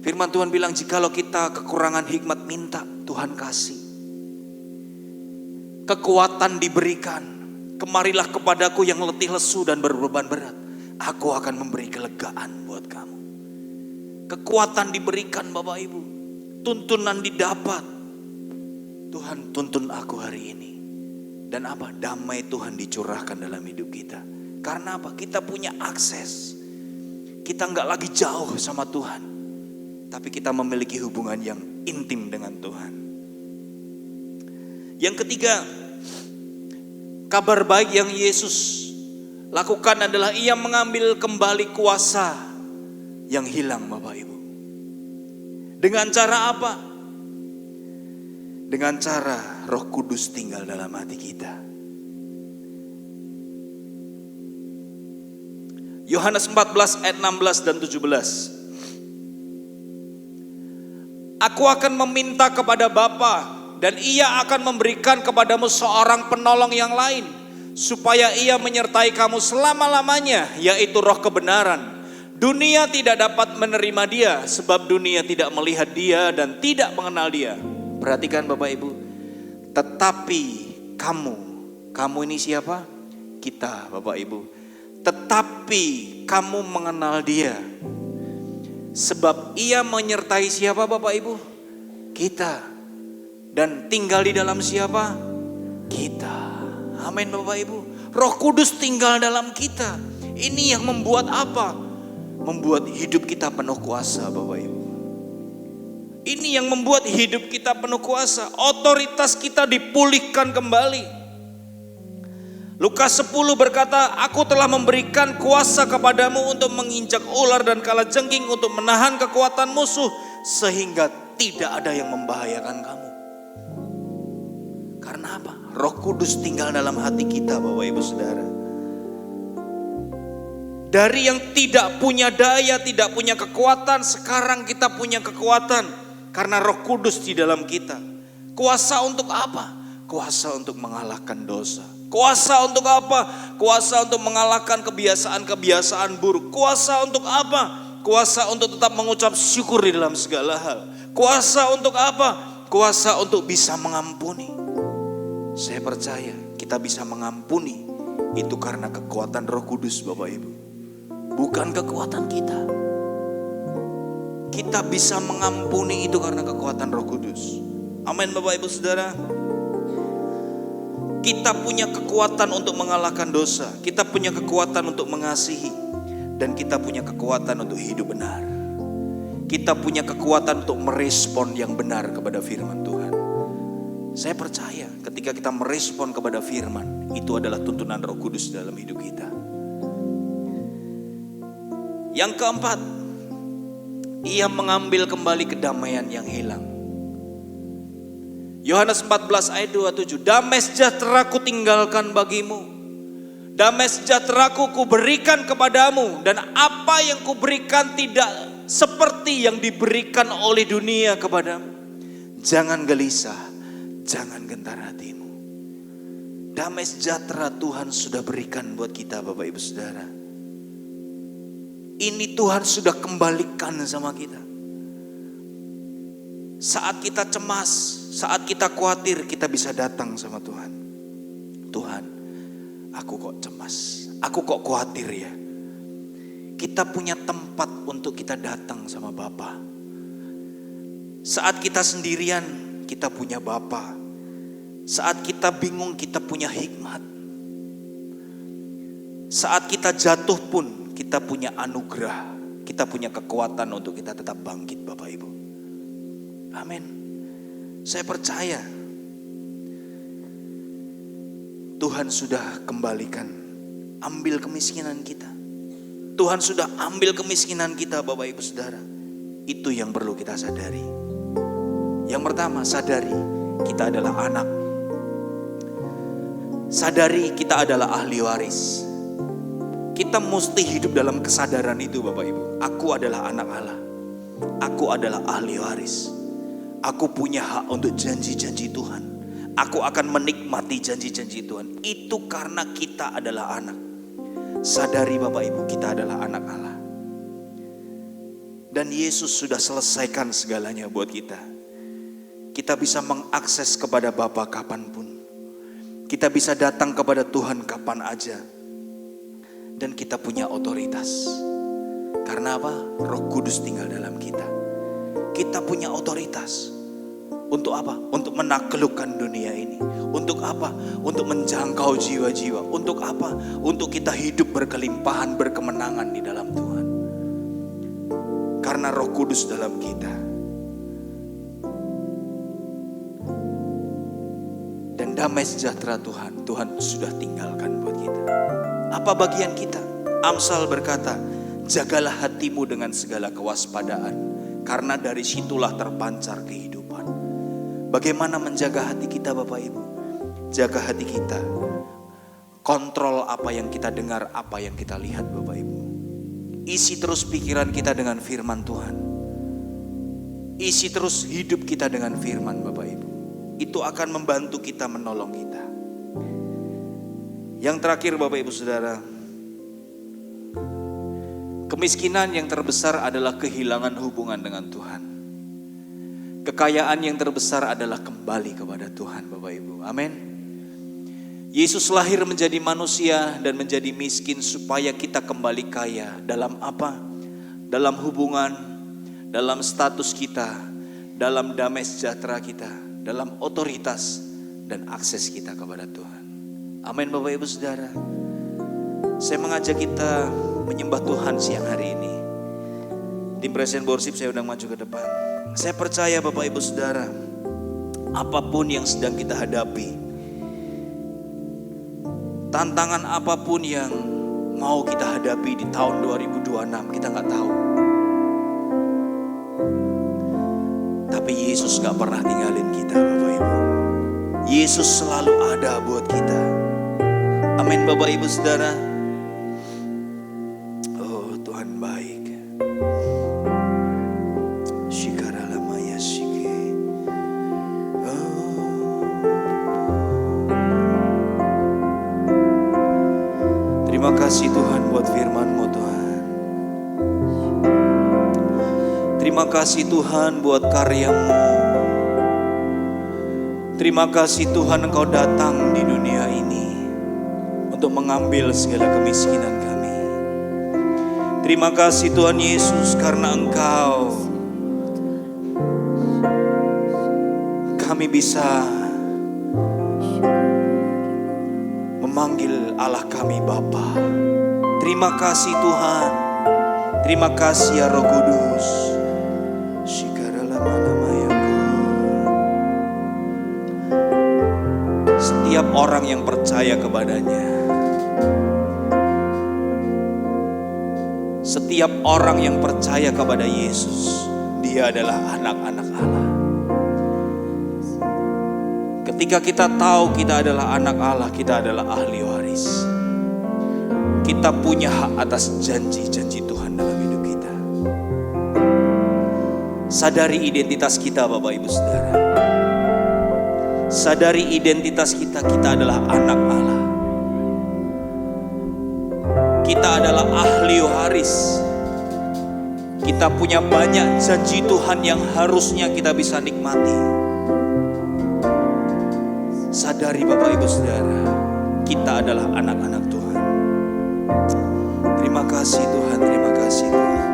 Firman Tuhan bilang, jikalau kita kekurangan hikmat, minta Tuhan kasih. Kekuatan diberikan. Kemarilah kepadaku yang letih lesu dan berbeban berat. Aku akan memberi kelegaan buat kamu. Kekuatan diberikan Bapak Ibu. Tuntunan didapat. Tuhan tuntun aku hari ini. Dan apa? Damai Tuhan dicurahkan dalam hidup kita. Karena apa? Kita punya akses. Kita gak lagi jauh sama Tuhan. Tapi kita memiliki hubungan yang intim dengan Tuhan. Yang ketiga, kabar baik yang Yesus lakukan adalah Ia mengambil kembali kuasa yang hilang Bapak Ibu. Dengan cara apa? Dengan cara Roh Kudus tinggal dalam hati kita. Yohanes 14 ayat 16 dan 17. Aku akan meminta kepada Bapa dan Ia akan memberikan kepadamu seorang penolong yang lain, supaya Ia menyertai kamu selama-lamanya, yaitu Roh kebenaran. Dunia tidak dapat menerima Dia, sebab dunia tidak melihat Dia dan tidak mengenal Dia. Perhatikan Bapak Ibu. Tetapi kamu ini siapa? Kita Bapak Ibu. Tetapi kamu mengenal Dia, sebab Ia menyertai siapa Bapak Ibu? Kita. Dan tinggal di dalam siapa? Kita. Amin Bapak Ibu. Roh Kudus tinggal dalam kita. Ini yang membuat apa? Membuat hidup kita penuh kuasa Bapak Ibu. Ini yang membuat hidup kita penuh kuasa. Otoritas kita dipulihkan kembali. Lukas 10 berkata, aku telah memberikan kuasa kepadamu untuk menginjak ular dan kalajengking, untuk menahan kekuatan musuh, sehingga tidak ada yang membahayakan kamu. Karena apa? Roh Kudus tinggal dalam hati kita Bapak Ibu Saudara. Dari yang tidak punya daya, tidak punya kekuatan, sekarang kita punya kekuatan. Karena Roh Kudus di dalam kita. Kuasa untuk apa? Kuasa untuk mengalahkan dosa. Kuasa untuk apa? Kuasa untuk mengalahkan kebiasaan-kebiasaan buruk. Kuasa untuk apa? Kuasa untuk tetap mengucap syukur di dalam segala hal. Kuasa untuk apa? Kuasa untuk bisa mengampuni. Saya percaya kita bisa mengampuni itu karena kekuatan Roh Kudus Bapak Ibu. Bukan kekuatan kita. Kita bisa mengampuni itu karena kekuatan Roh Kudus. Amin Bapak Ibu Saudara. Kita punya kekuatan untuk mengalahkan dosa. Kita punya kekuatan untuk mengasihi. Dan kita punya kekuatan untuk hidup benar. Kita punya kekuatan untuk merespon yang benar kepada firman Tuhan. Saya percaya ketika kita merespon kepada firman, itu adalah tuntunan Roh Kudus dalam hidup kita. Yang keempat, Ia mengambil kembali kedamaian yang hilang. Yohanes 14 ayat 27, damai sejahtera ku tinggalkan bagimu, damai sejahtera ku berikan kepadamu, dan apa yang ku berikan tidak seperti yang diberikan oleh dunia kepadamu. Jangan gelisah, jangan gentar hatimu. Damai sejahtera Tuhan sudah berikan buat kita Bapak Ibu Saudara. Ini Tuhan sudah kembalikan sama kita. Saat kita cemas, saat kita khawatir, kita bisa datang sama Tuhan. Tuhan, aku kok cemas, aku kok khawatir ya. Kita punya tempat untuk kita datang sama Bapa. Saat kita sendirian, kita punya Bapa. Saat kita bingung, kita punya hikmat. Saat kita jatuh pun, kita punya anugerah. Kita punya kekuatan untuk kita tetap bangkit Bapak Ibu. Amin. Saya percaya Tuhan sudah kembalikan, ambil kemiskinan kita. Tuhan sudah ambil kemiskinan kita Bapak Ibu Saudara. Itu yang perlu kita sadari. Yang pertama, sadari kita adalah anak. Sadari kita adalah ahli waris. Kita mesti hidup dalam kesadaran itu Bapak Ibu. Aku adalah anak Allah. Aku adalah ahli waris. Aku punya hak untuk janji-janji Tuhan. Aku akan menikmati janji-janji Tuhan. Itu karena kita adalah anak. Sadari Bapak Ibu, kita adalah anak Allah. Dan Yesus sudah selesaikan segalanya buat kita. Kita bisa mengakses kepada Bapa kapanpun. Kita bisa datang kepada Tuhan kapan aja. Dan kita punya otoritas. Karena apa? Roh Kudus tinggal dalam kita. Kita punya otoritas. Untuk apa? Untuk menaklukkan dunia ini. Untuk apa? Untuk menjangkau jiwa-jiwa. Untuk apa? Untuk kita hidup berkelimpahan, berkemenangan di dalam Tuhan. Karena Roh Kudus dalam kita. Dan damai sejahtera Tuhan sudah tinggalkan buat kita. Apa bagian kita? Amsal berkata, jagalah hatimu dengan segala kewaspadaan, Karena dari situlah terpancar kehidupan. Bagaimana menjaga hati kita Bapak Ibu? Jaga hati kita. Kontrol apa yang kita dengar, apa yang kita lihat Bapak Ibu. Isi terus pikiran kita dengan firman Tuhan. Isi terus hidup kita dengan firman Bapak Ibu. Itu akan membantu kita, menolong kita. Yang terakhir Bapak Ibu Saudara, kemiskinan yang terbesar adalah kehilangan hubungan dengan Tuhan. Kekayaan yang terbesar adalah kembali kepada Tuhan Bapak Ibu. Amin. Yesus lahir menjadi manusia dan menjadi miskin supaya kita kembali kaya. Dalam apa? Dalam hubungan, dalam status kita, dalam damai sejahtera kita, dalam otoritas dan akses kita kepada Tuhan. Amin Bapak Ibu Saudara. Saya mengajak kita menyembah Tuhan siang hari ini. Tim Presiden Worship saya undang maju ke depan. Saya percaya Bapak Ibu Saudara, apapun yang sedang kita hadapi, tantangan apapun yang mau kita hadapi di tahun 2026, kita gak tahu. Tapi Yesus gak pernah tinggalin kita Bapak Ibu. Yesus selalu ada buat kita. Amin Bapak Ibu Saudara. Oh Tuhan baik. Terima kasih Tuhan buat firman-Mu Tuhan. Terima kasih Tuhan buat karya-Mu. Terima kasih Tuhan Engkau datang di dunia ini untuk mengambil segala kemiskinan kami. Terima kasih Tuhan Yesus karena Engkau kami bisa memanggil Allah kami Bapa. Terima kasih Tuhan. Terima kasih ya Roh Kudus. Setiap orang yang percaya kepadanya, setiap orang yang percaya kepada Yesus, dia adalah anak-anak Allah. Ketika kita tahu kita adalah anak Allah, kita adalah ahli waris. Kita punya hak atas janji-janji Tuhan dalam hidup kita. Sadari identitas kita Bapak Ibu Saudara. Sadari identitas kita, kita adalah anak Allah. Kita adalah ahli waris. Kita punya banyak janji Tuhan yang harusnya kita bisa nikmati. Sadari Bapak Ibu Saudara, kita adalah anak-anak Tuhan. Terima kasih Tuhan, terima kasih Tuhan.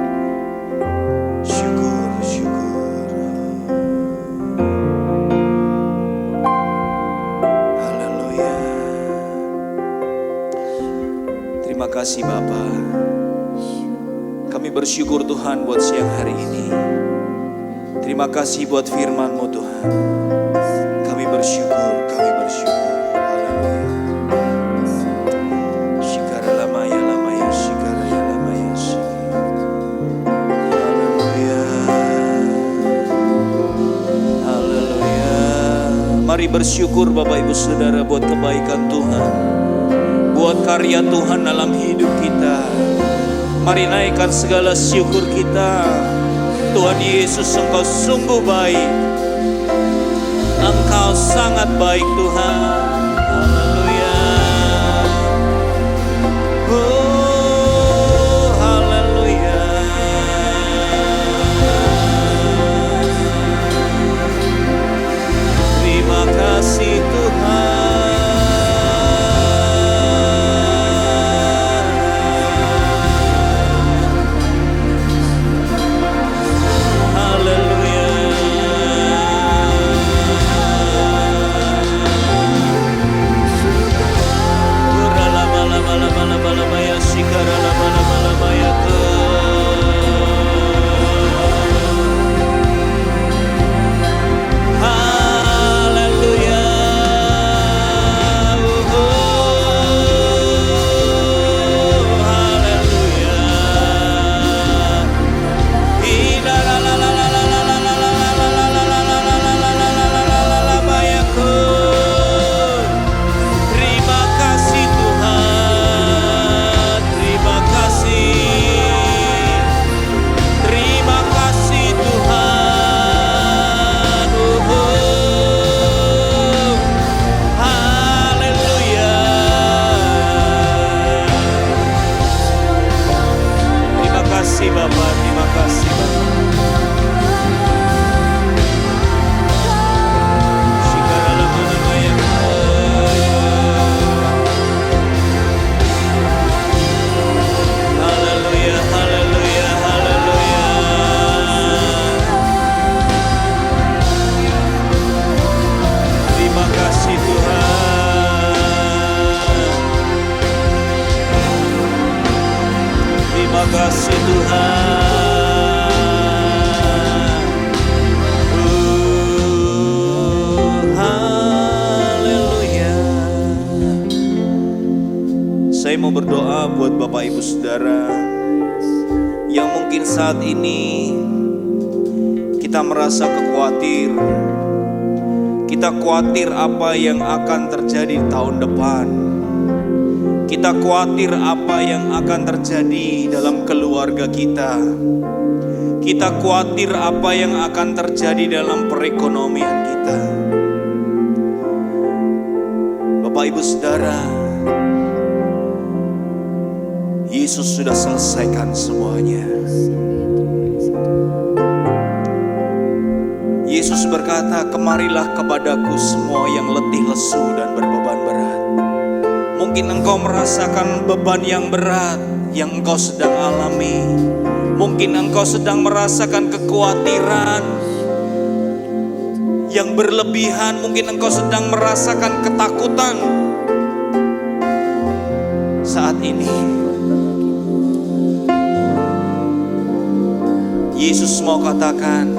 Syukur, syukur. Haleluya. Terima kasih Bapa. Kami bersyukur Tuhan buat siang hari ini. Terima kasih buat firman-Mu Tuhan. Kami bersyukur, kami bersyukur. Haleluya. Shikara lamaya lamaya, shikara ya lamaya, shikara. Haleluya. Haleluya. Mari bersyukur Bapak Ibu Saudara buat kebaikan Tuhan, buat karya Tuhan dalam hidup kita. Mari naikkan segala syukur kita. Tuhan Yesus, Engkau sungguh baik. Engkau sangat baik Tuhan. Haleluya. Oh, haleluya. Terima kasih Tuhan. kasih Bapa, terima kasih Bapa. Haleluya, haleluya, haleluya. Terima kasih Tuhan. Terima kasih Tuhan. Haleluya. Saya mau berdoa buat Bapak Ibu Saudara yang mungkin saat ini kita merasa khawatir. Kita khawatir apa yang akan terjadi tahun depan. Kita khawatir apa yang akan terjadi dalam keluarga kita. Kita khawatir apa yang akan terjadi dalam perekonomian kita. Bapak Ibu Saudara, Yesus sudah selesaikan semuanya. Yesus berkata, "Kemarilah kepadaku semua yang letih lesu dan berbeban berat." Mungkin engkau merasakan beban yang berat yang engkau sedang alami. Mungkin engkau sedang merasakan kekhawatiran yang berlebihan. Mungkin engkau sedang merasakan ketakutan saat ini. Yesus mau katakan,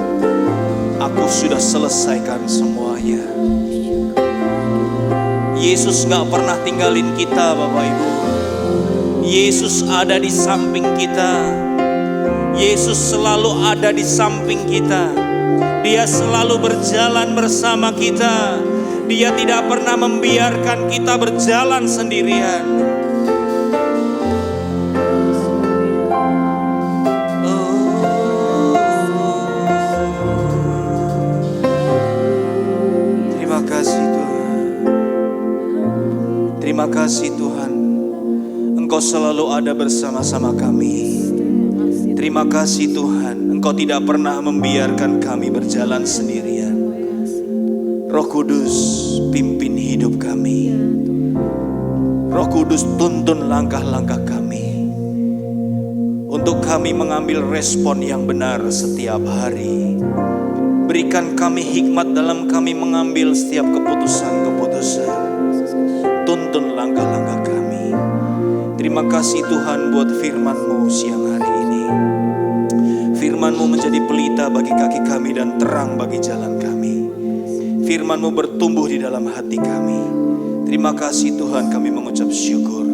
"Aku sudah selesaikan semuanya." Yesus gak pernah tinggalin kita Bapak Ibu. Yesus ada di samping kita. Yesus selalu ada di samping kita. Dia selalu berjalan bersama kita. Dia tidak pernah membiarkan kita berjalan sendirian. Terima kasih Tuhan. Terima kasih Tuhan, Engkau selalu ada bersama-sama kami. Terima kasih Tuhan, Engkau tidak pernah membiarkan kami berjalan sendirian. Roh Kudus, pimpin hidup kami. Roh Kudus, tuntun langkah-langkah kami untuk kami mengambil respon yang benar setiap hari. Berikan kami hikmat dalam kami mengambil setiap keputusan-keputusan. Tuntun langkah-langkah kami. Terima kasih Tuhan buat firman-Mu siang hari ini. Firman-Mu menjadi pelita bagi kaki kami dan terang bagi jalan kami. Firman-Mu bertumbuh di dalam hati kami. Terima kasih Tuhan, kami mengucap syukur.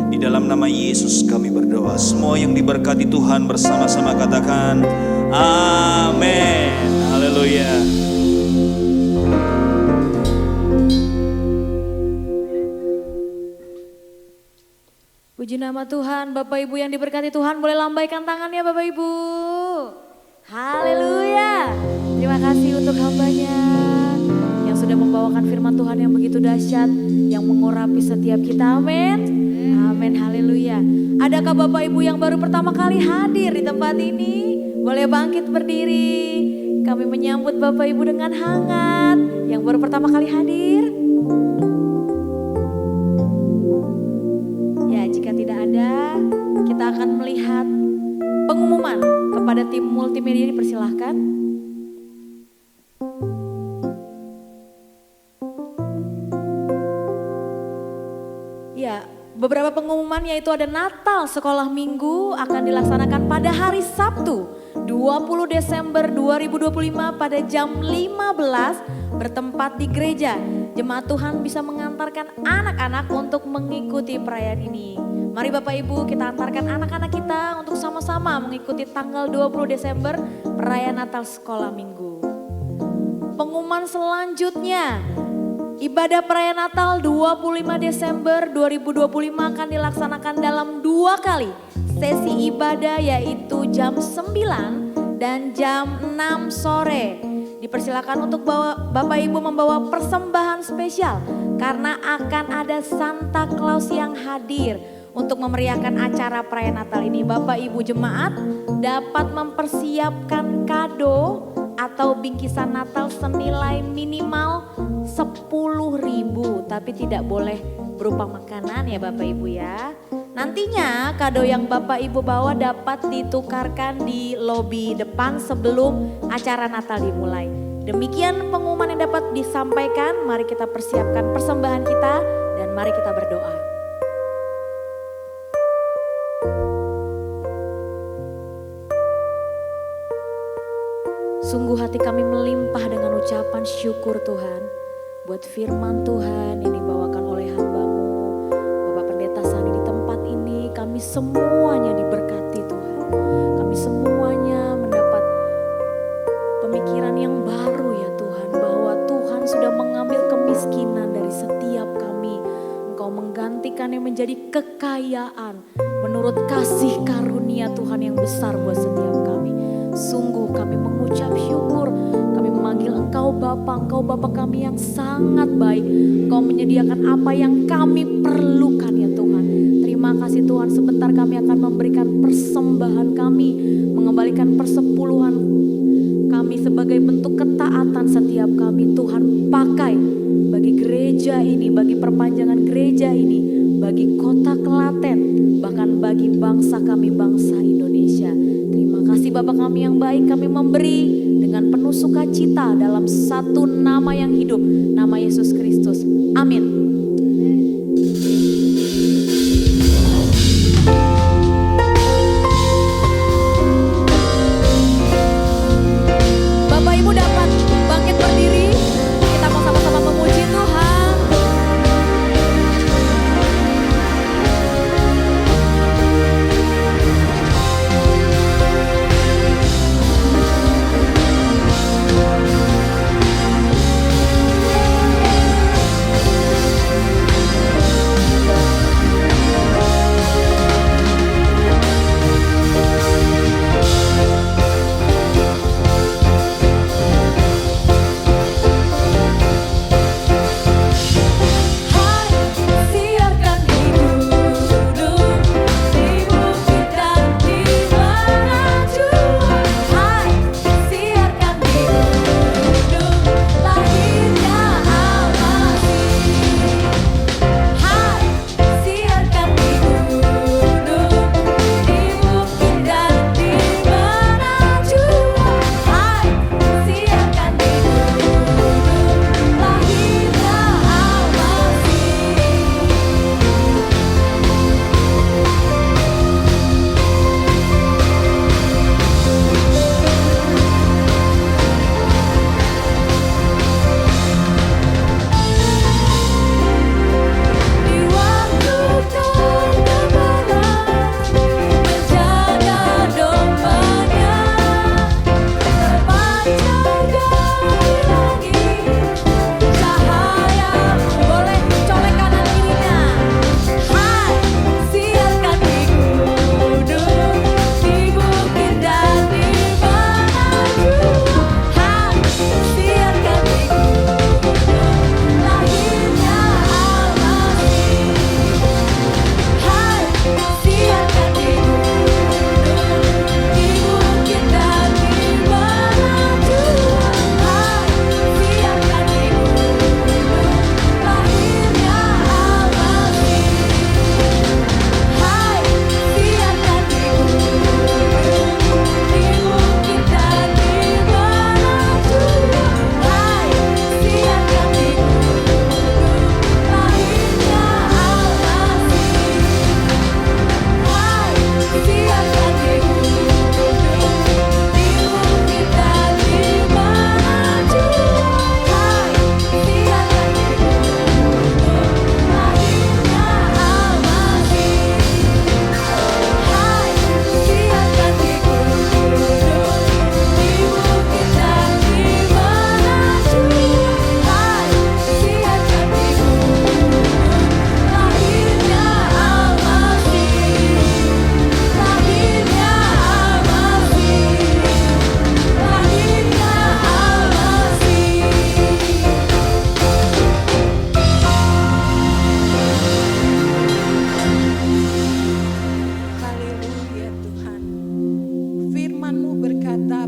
Di dalam nama Yesus kami berdoa. Semua yang diberkati Tuhan bersama-sama katakan amin. Haleluya. Puji nama Tuhan, Bapak Ibu yang diberkati Tuhan boleh lambaikan tangannya Bapak Ibu. Haleluya. Terima kasih untuk hambanya yang sudah membawakan firman Tuhan yang begitu dahsyat, yang mengurapi setiap kita. Amin. Amin, haleluya. Adakah Bapak Ibu yang baru pertama kali hadir di tempat ini? Boleh bangkit berdiri. Kami menyambut Bapak Ibu dengan hangat. Yang baru pertama kali hadir. Ya, jika tidak ada, kita akan melihat pengumuman kepada tim multimedia, dipersilahkan. Ya, beberapa pengumuman yaitu ada Natal Sekolah Minggu akan dilaksanakan pada hari Sabtu 20 Desember 2025 pada jam 15 bertempat di gereja. Jemaat Tuhan bisa mengantarkan anak-anak untuk mengikuti perayaan ini. Mari Bapak Ibu kita antarkan anak-anak kita untuk sama-sama mengikuti tanggal 20 Desember perayaan Natal Sekolah Minggu. Pengumuman selanjutnya, ibadah perayaan Natal 25 Desember 2025 akan dilaksanakan dalam 2 kali sesi ibadah, yaitu jam 9 dan jam 6 sore. Dipersilakan untuk Bapak Ibu membawa persembahan spesial karena akan ada Santa Claus yang hadir untuk memeriahkan acara perayaan Natal ini. Bapak Ibu jemaat dapat mempersiapkan kado atau bingkisan Natal senilai minimal 10.000, tapi tidak boleh berupa makanan ya Bapak Ibu ya. Nantinya kado yang Bapak Ibu bawa dapat ditukarkan di lobi depan sebelum acara Natal dimulai. Demikian pengumuman yang dapat disampaikan. Mari kita persiapkan persembahan kita dan mari kita berdoa. Sungguh hati kami melimpah dengan ucapan syukur Tuhan buat firman Tuhan yang dibawakan oleh hamba-Mu. Bapak Pendeta Sani di tempat ini kami semuanya diberkati Tuhan. Kami semuanya mendapat pemikiran yang baru ya Tuhan. Bahwa Tuhan sudah mengambil kemiskinan dari setiap kami. Engkau menggantikannya menjadi kekayaan menurut kasih karunia Tuhan yang besar buat setiap kami. Sungguh kami mengucap syukur, kami memanggil Engkau Bapa kami yang sangat baik. Engkau menyediakan apa yang kami perlukan ya Tuhan. Terima kasih Tuhan, sebentar kami akan memberikan persembahan kami, mengembalikan persepuluhan kami sebagai bentuk ketaatan setiap kami. Tuhan pakai bagi gereja ini, bagi perpanjangan gereja ini, bagi kota Klaten, bahkan bagi bangsa kami, bangsa Indonesia. Terima kasih Bapa kami yang baik, kami memberi dengan penuh sukacita dalam satu nama yang hidup, nama Yesus Kristus. Amin. Bapak Ibu dapat bangkit berdiri, kita mau sama-sama memuji Tuhan.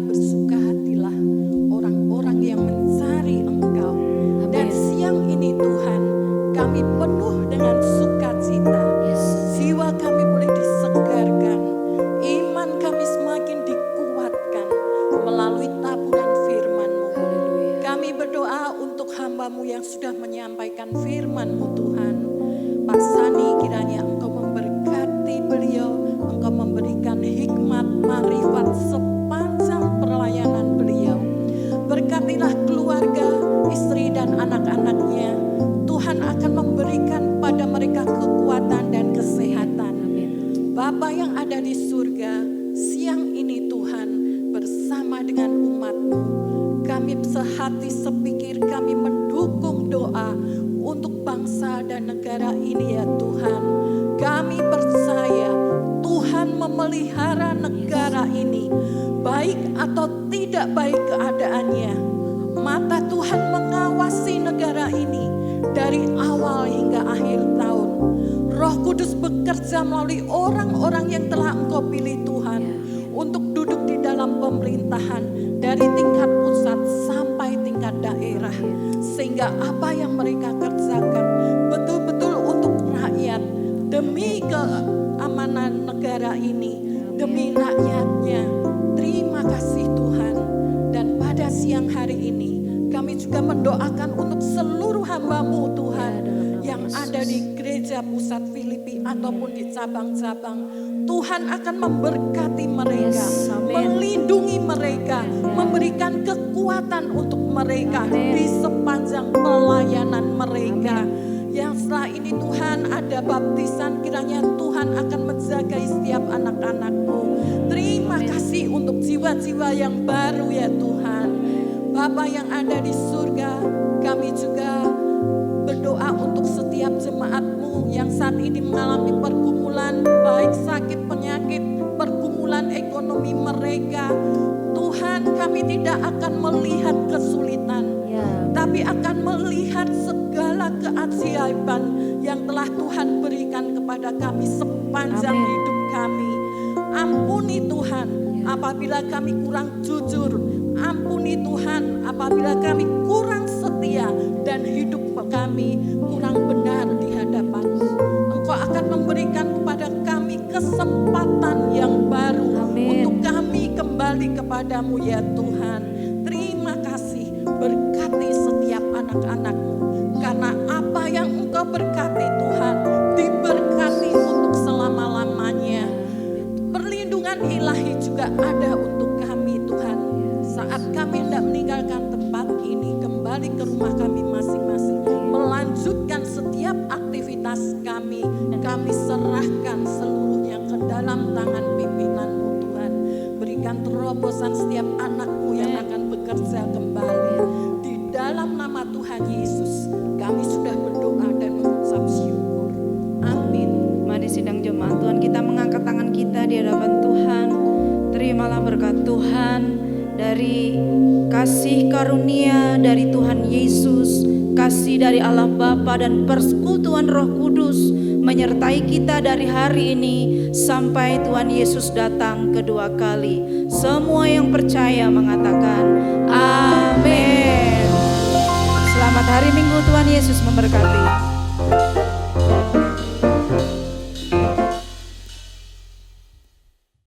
bersuka hatilah orang-orang yang mencari Engkau. Dan siang ini Tuhan, kami penuh dengan sukacita. Jiwa kami boleh disegarkan, iman kami semakin dikuatkan melalui taburan firman-Mu. Kami berdoa untuk hamba-Mu yang sudah menyampaikan firman-Mu Tuhan. Pak Sani, kiranya Engkau memberkati beliau, Engkau memberikan hikmat, marifat sepanjang perlayanan beliau. Berkatilah keluarga, istri dan anak-anaknya. Tuhan akan memberikan pada mereka kekuatan dan kesehatan. Bapa yang ada di surga, siang ini Tuhan bersama dengan umat-Mu, kami sehati sepikir, kami mendukung doa untuk bangsa dan negara ini ya Tuhan. Kami percaya Tuhan memelihara negara ini, baik atau tidak baik keadaannya. Mata Tuhan mengawasi negara ini dari awal hingga akhir tahun. Roh Kudus bekerja melalui orang-orang yang telah Engkau pilih Tuhan untuk duduk di dalam pemerintahan dari tingkat pusat sampai tingkat daerah. Sehingga apa yang mereka kerjakan betul-betul untuk rakyat, demi keamanan negara ini, demi rakyatnya. Terima kasih Tuhan. Dan pada siang hari ini kami juga mendoakan untuk seluruh hamba-Mu Tuhan yang ada di gereja pusat Filipi ataupun di cabang-cabang. Tuhan akan memberkati mereka, melindungi mereka, memberikan kekuatan untuk mereka di sepanjang pelayanan mereka. Yang setelah ini Tuhan ada baptisan, kiranya Tuhan akan menjaga setiap anak-anak-Mu. Terima kasih untuk jiwa-jiwa yang baru ya Tuhan. Bapa yang ada di surga, kami juga berdoa untuk setiap jemaat-Mu yang saat ini mengalami pergumulan, baik sakit penyakit, pergumulan ekonomi mereka. Tuhan, kami tidak akan melihat kesulitan, tapi akan melihat segala keajaiban yang telah Tuhan berikan kepada kami sepanjang hidup kami. Ampuni Tuhan apabila kami kurang jujur, ampuni Tuhan apabila kami kurang setia dan hidup kami kurang benar di hadapan-Mu. Engkau akan memberikan kepada kami kesempatan yang baru untuk kami kembali kepadamu ya Tuhan. Terima kasih, berkati setiap anak-anak-Mu, karena apa yang Engkau berkati Tuhan diberkati untuk selama-lamanya. Perlindungan ilahi juga ada untuk kami Tuhan. Saat kami hendak meninggalkan tempat ini, kembali ke rumah kami masing-masing, melanjutkan setiap aktivitas kami serahkan seluruhnya ke dalam tangan pimpinan-Mu Tuhan. Berikan terobosan setiap anak-Mu yang akan bekerja kembali. Di dalam nama Tuhan Yesus kami sudah berdoa dan mengucap syukur. Amin. Mari sidang jemaat Tuhan, kita mengangkat tangan kita di hadapan Tuhan. Terimalah berkat Tuhan dari kasih karunia dari Tuhan Yesus, kasih dari Allah Bapa dan persekutuan Roh Kudus menyertai kita dari hari ini sampai Tuhan Yesus datang kedua kali. Semua yang percaya mengatakan amin. Selamat hari Minggu, Tuhan Yesus memberkati.